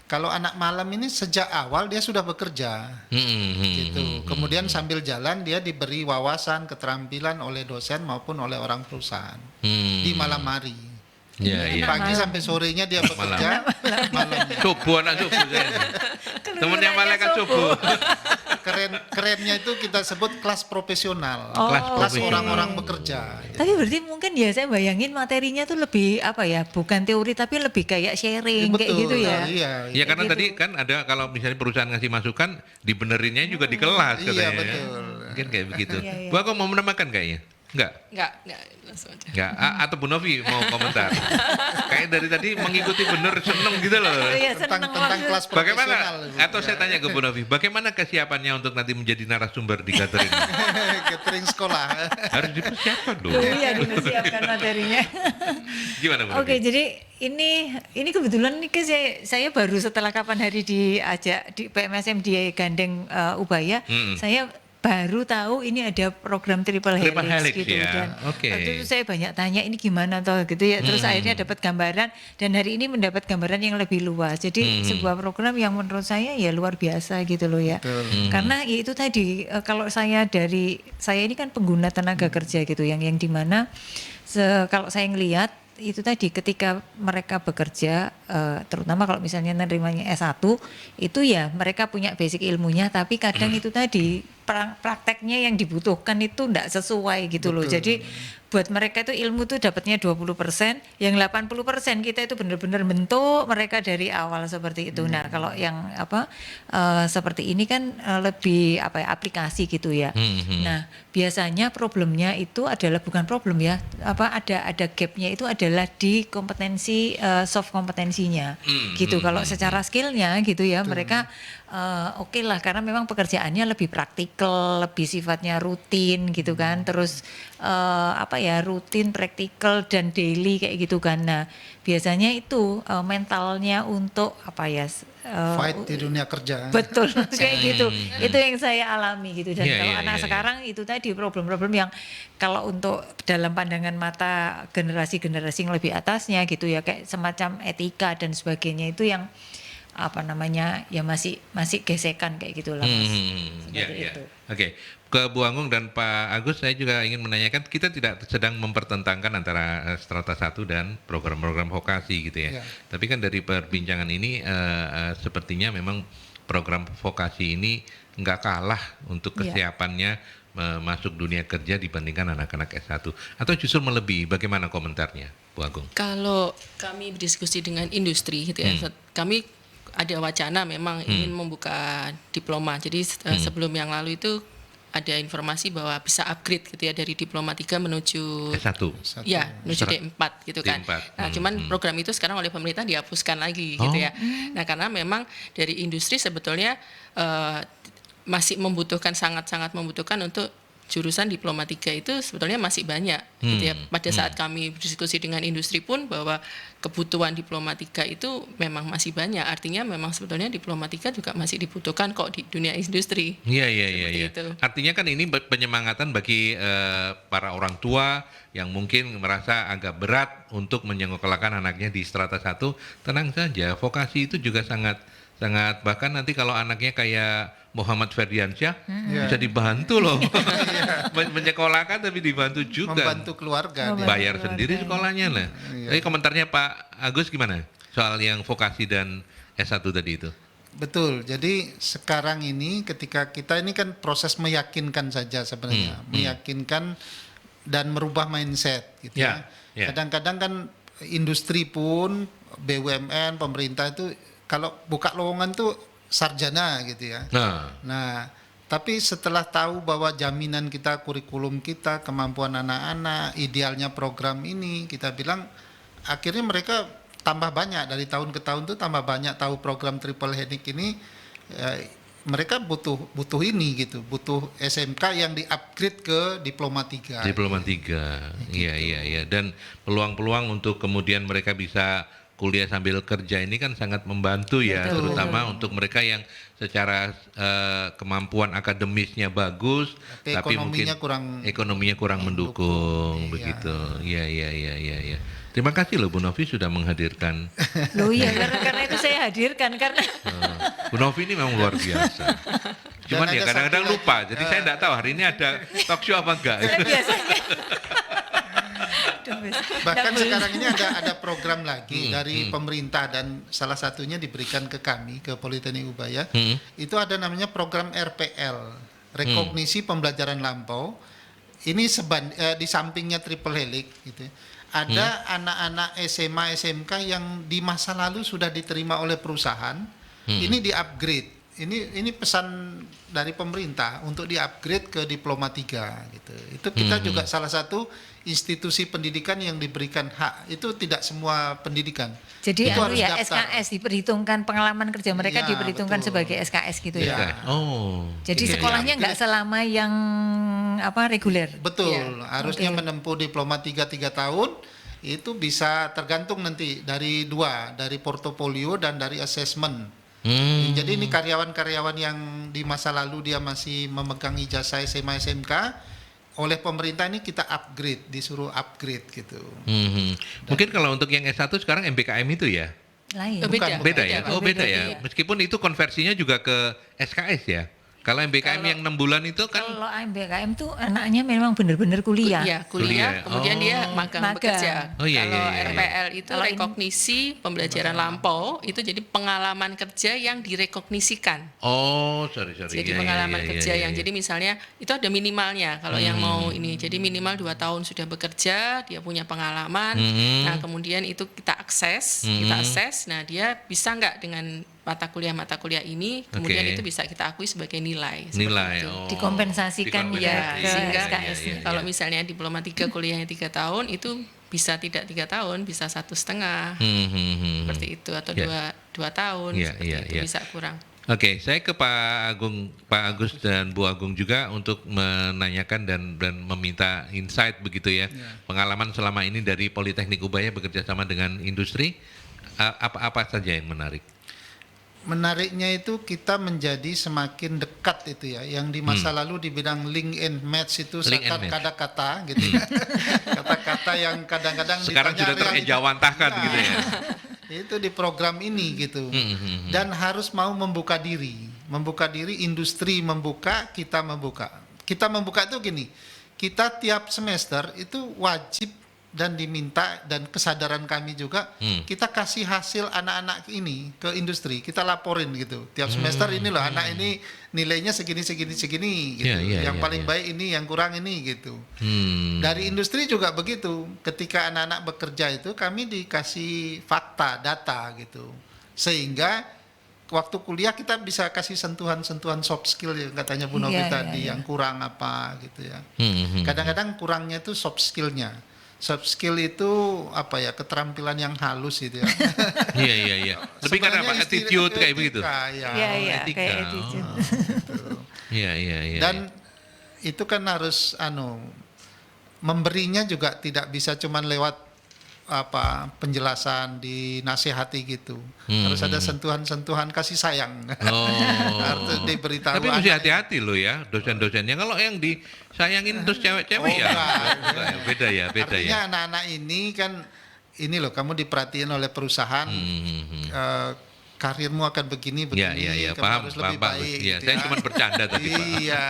Kalau anak malam ini sejak awal dia sudah bekerja, gitu. Kemudian sambil jalan dia diberi wawasan, keterampilan oleh dosen maupun oleh orang perusahaan di malam hari. Pagi sampai sorenya dia bekerja, malam. Subuh anak subuh saya. Temennya malaikat subuh. Kerennya itu kita sebut kelas profesional, kelas orang-orang bekerja. Tapi berarti mungkin ya saya bayangin materinya tuh lebih bukan teori tapi lebih kayak sharing kayak gitu ya. Iya karena gitu. Tadi kan ada kalau misalnya perusahaan ngasih masukan dibenerinnya juga di kelas katanya. Iya betul. Mungkin kayak begitu. Bu aku mau menambahkan kayaknya. Enggak, langsung aja. Enggak, atau Bu Novi mau komentar. Kayak dari tadi mengikuti bener seneng gitu loh. Tentang kelas profesional. Bagaimana? Atau saya tanya ke Bu Novi, bagaimana kesiapannya untuk nanti menjadi narasumber di gathering? Gathering sekolah. Harus dipersiapkan dong. Iya, dipersiapkan materinya. Gimana Bu Novi? Oke, jadi ini kebetulan nih saya baru setelah kapan hari diajak di PMSM di Gandeng Ubaya, saya baru tahu ini ada program Triple Helix gitu ya. Dan waktu itu saya banyak tanya ini gimana toh gitu ya, terus akhirnya dapat gambaran dan hari ini mendapat gambaran yang lebih luas. Jadi sebuah program yang menurut saya ya luar biasa gitu loh ya. Karena ya itu tadi kalau saya ini kan pengguna tenaga kerja gitu yang dimana kalau saya ngelihat itu tadi ketika mereka bekerja terutama kalau misalnya nerimanya S1 itu ya mereka punya basic ilmunya tapi kadang itu tadi prakteknya yang dibutuhkan itu enggak sesuai gitu loh. Jadi buat mereka itu ilmu tuh dapatnya 20%, yang 80% kita itu benar-benar bentuk mereka dari awal seperti itu. Nah, kalau yang seperti ini kan lebih aplikasi gitu ya. Nah, biasanya problemnya itu adalah bukan problem ya. Ada gapnya itu adalah di kompetensi soft kompetensinya. Gitu. Kalau secara skillnya gitu ya mereka oke lah karena memang pekerjaannya lebih praktikal, lebih sifatnya rutin gitu kan. Terus rutin, praktikal dan daily kayak gitu kan. Nah, biasanya itu mentalnya untuk fight di dunia kerja. Betul kayak gitu. Itu yang saya alami gitu dan kalau anak sekarang itu tadi problem-problem yang kalau untuk dalam pandangan mata generasi-generasi yang lebih atasnya gitu ya kayak semacam etika dan sebagainya itu yang apa namanya ya masih gesekan kayak gitulah Mas. Seperti itu. Oke. Ke Bu Agung dan Pak Agus, saya juga ingin menanyakan, kita tidak sedang mempertentangkan antara strata 1 dan program-program vokasi gitu ya. Tapi kan dari perbincangan ini sepertinya memang program vokasi ini nggak kalah untuk kesiapannya masuk dunia kerja dibandingkan anak-anak S1, atau justru melebihi. Bagaimana komentarnya, Bu Agung? Kalau kami berdiskusi dengan industri gitu ya, kami ada wacana memang ingin membuka diploma. Jadi sebelum yang lalu itu ada informasi bahwa bisa upgrade gitu ya dari diploma 3 menuju S1. Ya, menuju D4 gitu kan. D4. Nah, cuman program itu sekarang oleh pemerintah dihapuskan lagi gitu ya. Nah, karena memang dari industri sebetulnya masih membutuhkan, sangat-sangat membutuhkan untuk jurusan diploma 3 itu sebetulnya masih banyak gitu ya. Pada saat kami berdiskusi dengan industri pun bahwa kebutuhan diploma 3 itu memang masih banyak. Artinya memang sebetulnya diploma 3 juga masih dibutuhkan kok di dunia industri. Iya. Itu. Artinya kan ini penyemangatan bagi para orang tua yang mungkin merasa agak berat untuk menyekolahkan anaknya di strata 1. Tenang saja, vokasi itu juga sangat bahkan nanti kalau anaknya kayak Muhammad Ferdiansyah bisa dibantu loh. Menyekolahkan tapi dibantu juga. Membantu keluarga. Bayar sendiri sekolahnya lah. Tapi komentarnya Pak Agus gimana soal yang vokasi dan S1 tadi itu? Betul. Jadi sekarang ini ketika kita ini kan proses meyakinkan saja sebenarnya, meyakinkan dan merubah mindset gitu ya. Kadang-kadang kan industri pun, BUMN, pemerintah itu kalau buka lowongan tuh sarjana gitu ya. Nah, tapi setelah tahu bahwa jaminan kita, kurikulum kita, kemampuan anak-anak, idealnya program ini, kita bilang akhirnya mereka tambah banyak dari tahun ke tahun tuh tambah banyak tahu program triple heading ini. Mereka butuh ini gitu, butuh SMK yang di-upgrade ke diploma 3. Diploma 3. Iya. Dan peluang-peluang untuk kemudian mereka bisa kuliah sambil kerja ini kan sangat membantu ya. Betul. Terutama untuk mereka yang secara kemampuan akademisnya bagus tapi mungkin ekonominya kurang mendukung begitu. Iya. Terima kasih loh Bu Novi sudah menghadirkan. Loh iya, karena itu saya hadirkan karena Bu Novi ini memang luar biasa. Cuman ya kadang-kadang lupa. Jadi saya enggak tahu hari ini ada talk show apa enggak. Biasanya. Bahkan sekarang ini ada program lagi dari pemerintah dan salah satunya diberikan ke kami, ke Politeknik Ubaya. Itu ada namanya program RPL, Rekognisi Pembelajaran Lampau. Ini di sampingnya Triple Helix gitu. Ada anak-anak SMA, SMK yang di masa lalu sudah diterima oleh perusahaan, ini di-upgrade. Ini pesan dari pemerintah untuk di-upgrade ke diploma 3 gitu. Itu kita juga salah satu institusi pendidikan yang diberikan hak. Itu tidak semua pendidikan. Jadi itu harus SKS diperhitungkan, pengalaman kerja mereka diperhitungkan sebagai SKS gitu ya. Jadi sekolahnya nggak selama yang reguler. Betul, harusnya menempuh diploma 3 tahun. Itu bisa tergantung nanti dari portofolio dan dari asesmen. Jadi ini karyawan-karyawan yang di masa lalu dia masih memegang ijazah SMA SMK, oleh pemerintah ini kita disuruh upgrade gitu. Mungkin kalau untuk yang S1 sekarang MBKM itu ya? Lain. Beda ya? Beda ya. Meskipun itu konversinya juga ke SKS ya. Kalau MBKM yang 6 bulan itu kan? Kalau MBKM tuh anaknya memang benar-benar kuliah. Iya, kuliah. Kemudian dia magang bekerja. Kalau RPL itu rekognisi pembelajaran lampau, itu jadi pengalaman kerja yang direkognisikan. Sorry. Jadi pengalaman kerja yang jadi misalnya itu ada minimalnya kalau yang mau ini. Jadi minimal 2 tahun sudah bekerja, dia punya pengalaman. Nah, kemudian itu kita akses. Nah, dia bisa nggak dengan mata kuliah ini, kemudian itu bisa kita akui sebagai nilai. Dikompensasikan ya ke SKS. Kalau misalnya diploma 3 kuliahnya 3 tahun, itu bisa tidak 3 tahun, bisa 1,5 seperti itu, atau 2 tahun itu bisa kurang. Oke, saya ke Pak Agus dan Bu Agung juga untuk menanyakan dan meminta insight begitu ya. Pengalaman selama ini dari Politeknik Ubaya bekerja sama dengan industri, apa saja yang menarik? Menariknya itu kita menjadi semakin dekat itu ya, yang di masa lalu dibilang link and match itu kata-kata gitu. Kata-kata yang kadang-kadang sekarang sudah terejawantahkan gitu ya. Itu di program ini gitu. Dan harus mau membuka diri, industri membuka, kita membuka. Kita membuka itu gini, kita tiap semester itu wajib dan diminta, dan kesadaran kami juga, kita kasih hasil anak-anak ini ke industri, kita laporin gitu. Tiap semester ini loh, anak ini nilainya segini gitu. Yang paling baik ini, yang kurang ini gitu. Dari industri juga begitu. Ketika anak-anak bekerja itu kami dikasih fakta, data gitu. Sehingga waktu kuliah kita bisa kasih sentuhan-sentuhan soft skill yang katanya Bu Novi tadi, yang kurang apa gitu ya. Kadang-kadang kurangnya itu soft skillnya. Soft skill itu apa ya, keterampilan yang halus gitu ya. Iya. Lebih kan apa, attitude kayak begitu. Iya, kayak attitude. Iya. Dan itu kan harus memberinya juga tidak bisa cuman lewat penjelasan, dinasihati gitu. Harus ada sentuhan-sentuhan kasih sayang. Harus diberitahu. Tapi mesti hati-hati loh ya dosen-dosennya. Kalau yang disayangin terus cewek-cewek beda ya. Artinya anak-anak ini kan, ini loh, kamu diperhatiin oleh perusahaan, karirmu akan begini, Iya, kamu paham, harus lebih baik. Iya, saya cuma bercanda tadi, Pak. Iya.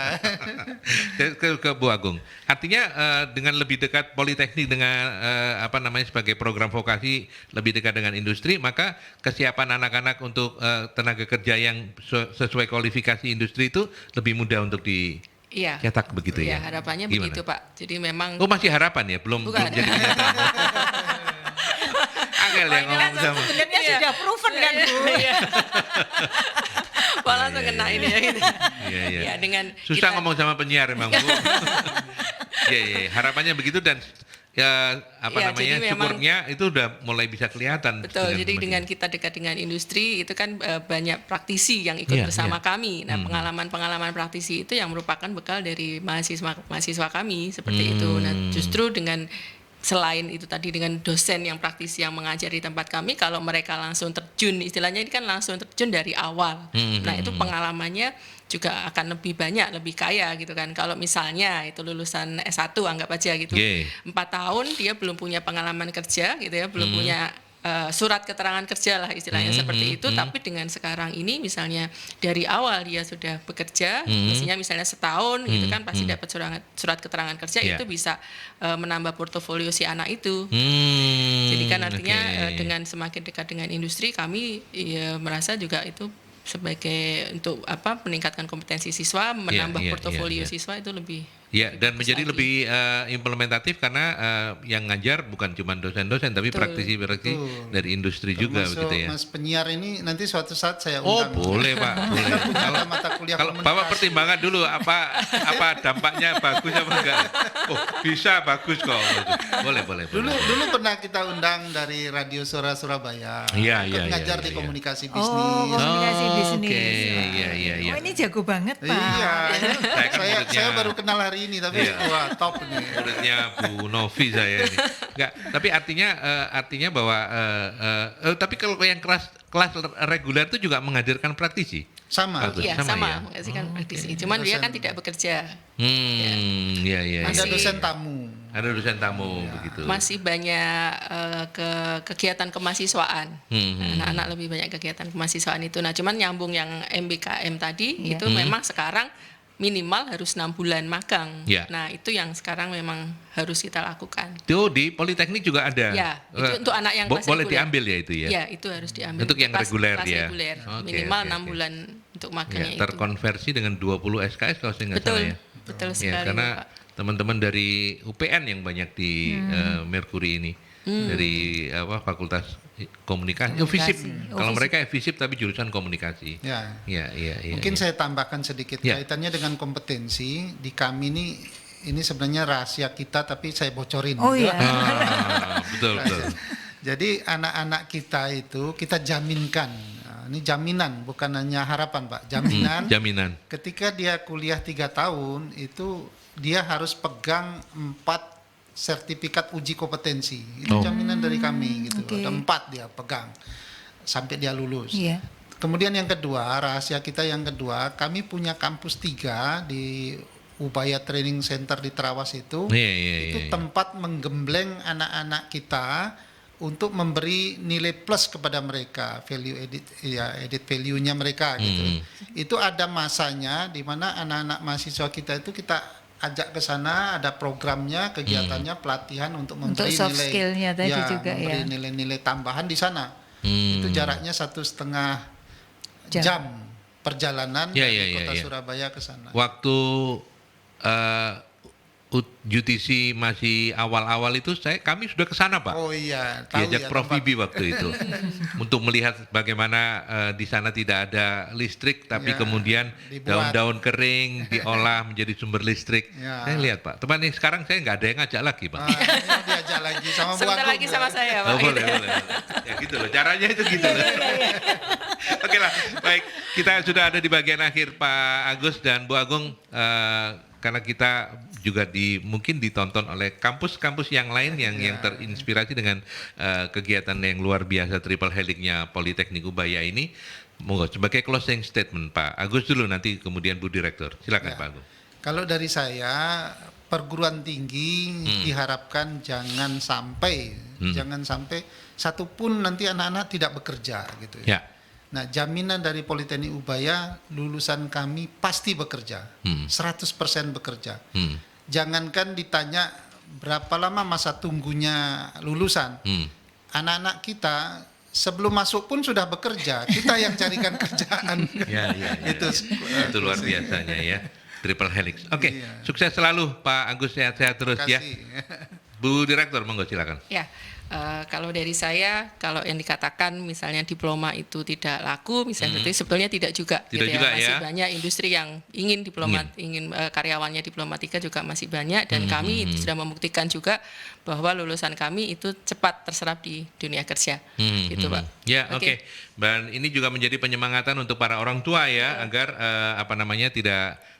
ke Bu Agung. Artinya dengan lebih dekat politeknik dengan sebagai program vokasi lebih dekat dengan industri, maka kesiapan anak-anak untuk tenaga kerja yang sesuai kualifikasi industri itu lebih mudah untuk cetak begitu ya. Iya, harapannya Gimana? begitu, Pak. Jadi memang masih harapan ya, belum jadi kenyataan. Angel yang ngomong sama. Sebenarnya sudah proven kan Bu. langsung kena ini ya gitu. Iya. Ya, dengan susah ngomong sama penyiar emang Bu. Iya. Harapannya begitu, dan syukurnya itu udah mulai bisa kelihatan. Betul. Jadi dengan kita dekat dengan industri itu kan banyak praktisi yang ikut bersama kami. Nah, pengalaman praktisi itu yang merupakan bekal dari mahasiswa kami seperti itu. Nah, justru dengan selain itu tadi, dengan dosen yang praktisi yang mengajar di tempat kami, kalau mereka langsung terjun, istilahnya ini kan langsung terjun dari awal. Nah, itu pengalamannya juga akan lebih banyak, lebih kaya gitu kan. Kalau misalnya itu lulusan S1 anggap aja gitu, 4 tahun dia belum punya pengalaman kerja gitu ya, belum punya surat keterangan kerja lah istilahnya seperti itu. Tapi dengan sekarang ini misalnya dari awal dia sudah bekerja, mestinya misalnya setahun gitu kan, pasti dapat surat keterangan kerja, itu bisa menambah portofolio si anak itu. Jadi kan artinya dengan semakin dekat dengan industri, kami merasa juga itu sebagai untuk meningkatkan kompetensi siswa, menambah portofolio siswa itu lebih dan menjadi lebih implementatif, karena yang ngajar bukan cuma dosen-dosen tapi praktisi-praktisi dari industri juga begitu ya. Mas penyiar ini nanti suatu saat saya undang. Boleh Pak, boleh. Kalau Bapak pertimbangkan dulu apa dampaknya, bagus apa enggak. Bisa bagus kok. Boleh. Dulu pernah kita undang dari Radio Suara Surabaya. Iya. Ngajar di komunikasi bisnis. Komunikasi bisnis. Iya. Ini jago banget, Pak. Iya. Saya baru kenal hari ini, tapi wah top nih. Muridnya Bu Novi saya ini. Enggak, tapi artinya bahwa tapi kalau yang kelas reguler itu juga menghadirkan praktisi. Sama menghadirkan praktisi. Cuman dia kan tidak bekerja. Iya. Ada dosen tamu. Ada dosen tamu begitu. Masih banyak kegiatan kemahasiswaan. Anak-anak lebih banyak kegiatan kemahasiswaan itu. Nah, cuman nyambung yang MBKM tadi itu memang sekarang minimal harus 6 bulan magang. Nah, itu yang sekarang memang harus kita lakukan. Itu di Politeknik juga ada. Ya, itu untuk anak yang kelas boleh reguler. diambil ya itu ya. Ya, itu harus diambil. Untuk yang reguler ya. Reguler. Minimal 6 bulan untuk magangnya itu. Terkonversi dengan 20 SKS kalau saya nggak salah ya. Betul sekali. Karena teman-teman dari UPN yang banyak di Merkuri ini. Dari Fakultas Komunikasi, FISIP. Kalau mereka FISIP tapi jurusan komunikasi. Iya. Mungkin saya tambahkan sedikit kaitannya dengan kompetensi di kami ini sebenarnya rahasia kita, tapi saya bocorin. Betul. Jadi anak-anak kita itu kita jaminkan. Ini jaminan, bukan hanya harapan, Pak. Jaminan. Ketika dia kuliah 3 tahun itu dia harus pegang 4 sertifikat uji kompetensi. Itu jaminan dari kami gitu. Ada 4 dia pegang sampai dia lulus. Kemudian yang kedua, rahasia kita yang kedua, kami punya kampus 3 di Ubaya Training Center di Trawas itu. Itu tempat menggembleng anak-anak kita untuk memberi nilai plus kepada mereka, edit value-nya mereka gitu. Itu ada masanya di mana anak-anak mahasiswa kita itu kita ajak ke sana, ada programnya, kegiatannya, pelatihan untuk memberi soft nilai skill-nya tadi juga memberi ya. nilai-nilai tambahan di sana. Itu jaraknya 1,5 jam perjalanan dari kota Surabaya ke sana. Waktu UTC masih awal-awal itu kami sudah ke sana, Pak. Oh iya, tahu diajak ya, Prof Bibi waktu itu untuk melihat bagaimana di sana tidak ada listrik, tapi Ya, kemudian dibuat. daun-daun kering diolah menjadi sumber listrik. Ya. Saya lihat, Pak. Teman ini sekarang saya nggak ada yang ngajak lagi, Pak. Ini diajak lagi sama Bu Sebentar Agung. lagi sama saya, Pak. Oh, boleh. Ya gitu loh, caranya itu gitu loh. Oke lah, baik. Kita sudah ada di bagian akhir, Pak Agus dan Bu Agung. Karena kita juga mungkin ditonton oleh kampus-kampus yang lain yang terinspirasi dengan kegiatan yang luar biasa Triple Helix-nya Politeknik Ubaya ini. Monggo sebagai closing statement Pak Agus dulu, nanti kemudian Bu Direktur. Silakan Pak Agus. Kalau dari saya, perguruan tinggi diharapkan jangan sampai satupun nanti anak-anak tidak bekerja gitu ya. Nah, jaminan dari Politeknik Ubaya, lulusan kami pasti bekerja, 100% bekerja. Jangankan ditanya berapa lama masa tunggunya lulusan, anak-anak kita sebelum masuk pun sudah bekerja, kita yang carikan kerjaan. Itu luar biasanya ya, Triple Helix. Oke, sukses selalu Pak Agus, sehat-sehat terus ya. Bu Direktur, monggo silakan. Ya. Kalau dari saya, kalau yang dikatakan misalnya diploma itu tidak laku, misalnya itu sebetulnya tidak juga. Masih banyak industri yang ingin karyawannya diplomatika juga masih banyak, dan kami sudah membuktikan juga bahwa lulusan kami itu cepat terserap di dunia kerja. Gitu, Pak. Ya, oke. Dan ini juga menjadi penyemangatan untuk para orang tua ya, agar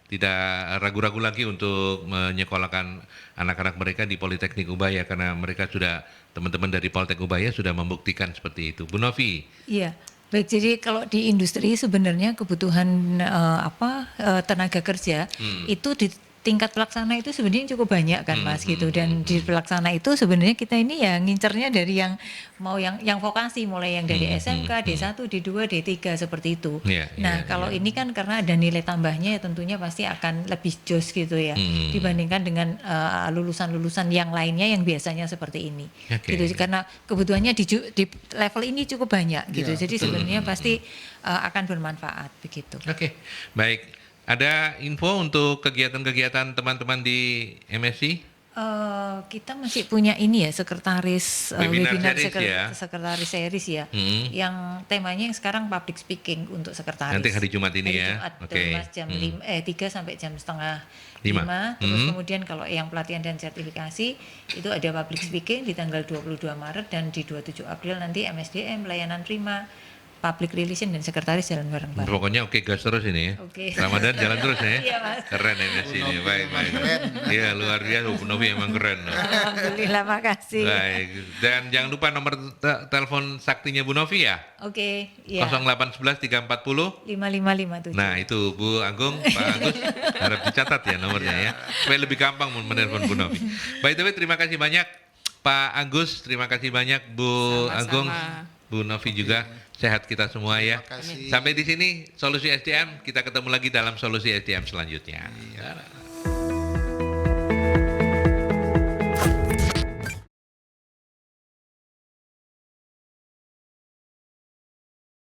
tidak ragu-ragu lagi untuk menyekolahkan anak-anak mereka di Politeknik Ubaya, karena mereka sudah, teman-teman dari Politeknik Ubaya sudah membuktikan seperti itu. Bu Novi. Iya, baik. Jadi kalau di industri sebenarnya kebutuhan tenaga kerja itu di tingkat pelaksana itu sebenarnya cukup banyak kan Mas gitu, dan di pelaksana itu sebenarnya kita ini ya ngincernya dari yang mau yang vokasi, mulai yang dari SMK, D1, D2, D3 seperti itu. Kalau ini kan karena ada nilai tambahnya ya tentunya pasti akan lebih jos gitu ya dibandingkan dengan lulusan-lulusan yang lainnya yang biasanya seperti ini. Gitu, karena kebutuhannya di level ini cukup banyak gitu. Jadi sebenarnya pasti akan bermanfaat begitu. Oke. Baik. Ada info untuk kegiatan-kegiatan teman-teman di MSc? Kita masih punya ini ya, sekretaris webinar sekretaris series ya, yang temanya yang sekarang public speaking untuk sekretaris. Nanti hari Jumat ini jam 3 sampai jam setengah 5. Terus kemudian kalau yang pelatihan dan sertifikasi itu ada public speaking di tanggal 22 Maret dan di 27 April nanti MSDM, layanan prima, public relation dan sekretaris jalan bareng-bareng. Pokoknya gas terus ini. Ramadan jalan terus ya. Iya, Mas. Keren MSc ini, baik. Iya, luar biasa. Bu Novi emang keren. Alhamdulillah, makasih. Baik. Dan jangan lupa nomor telepon saktinya Bu Novi ya. Oke, iya. 0811 340 5557. Nah, itu Bu Agung, Pak Agus harap dicatat ya nomornya ya. Supaya lebih gampang menelpon Bu Novi. By the way, terima kasih banyak Pak Agus, terima kasih banyak Bu Agung, Bu Novi juga. Sehat kita semua ya. Sampai di sini Solusi SDM, kita ketemu lagi dalam Solusi SDM selanjutnya.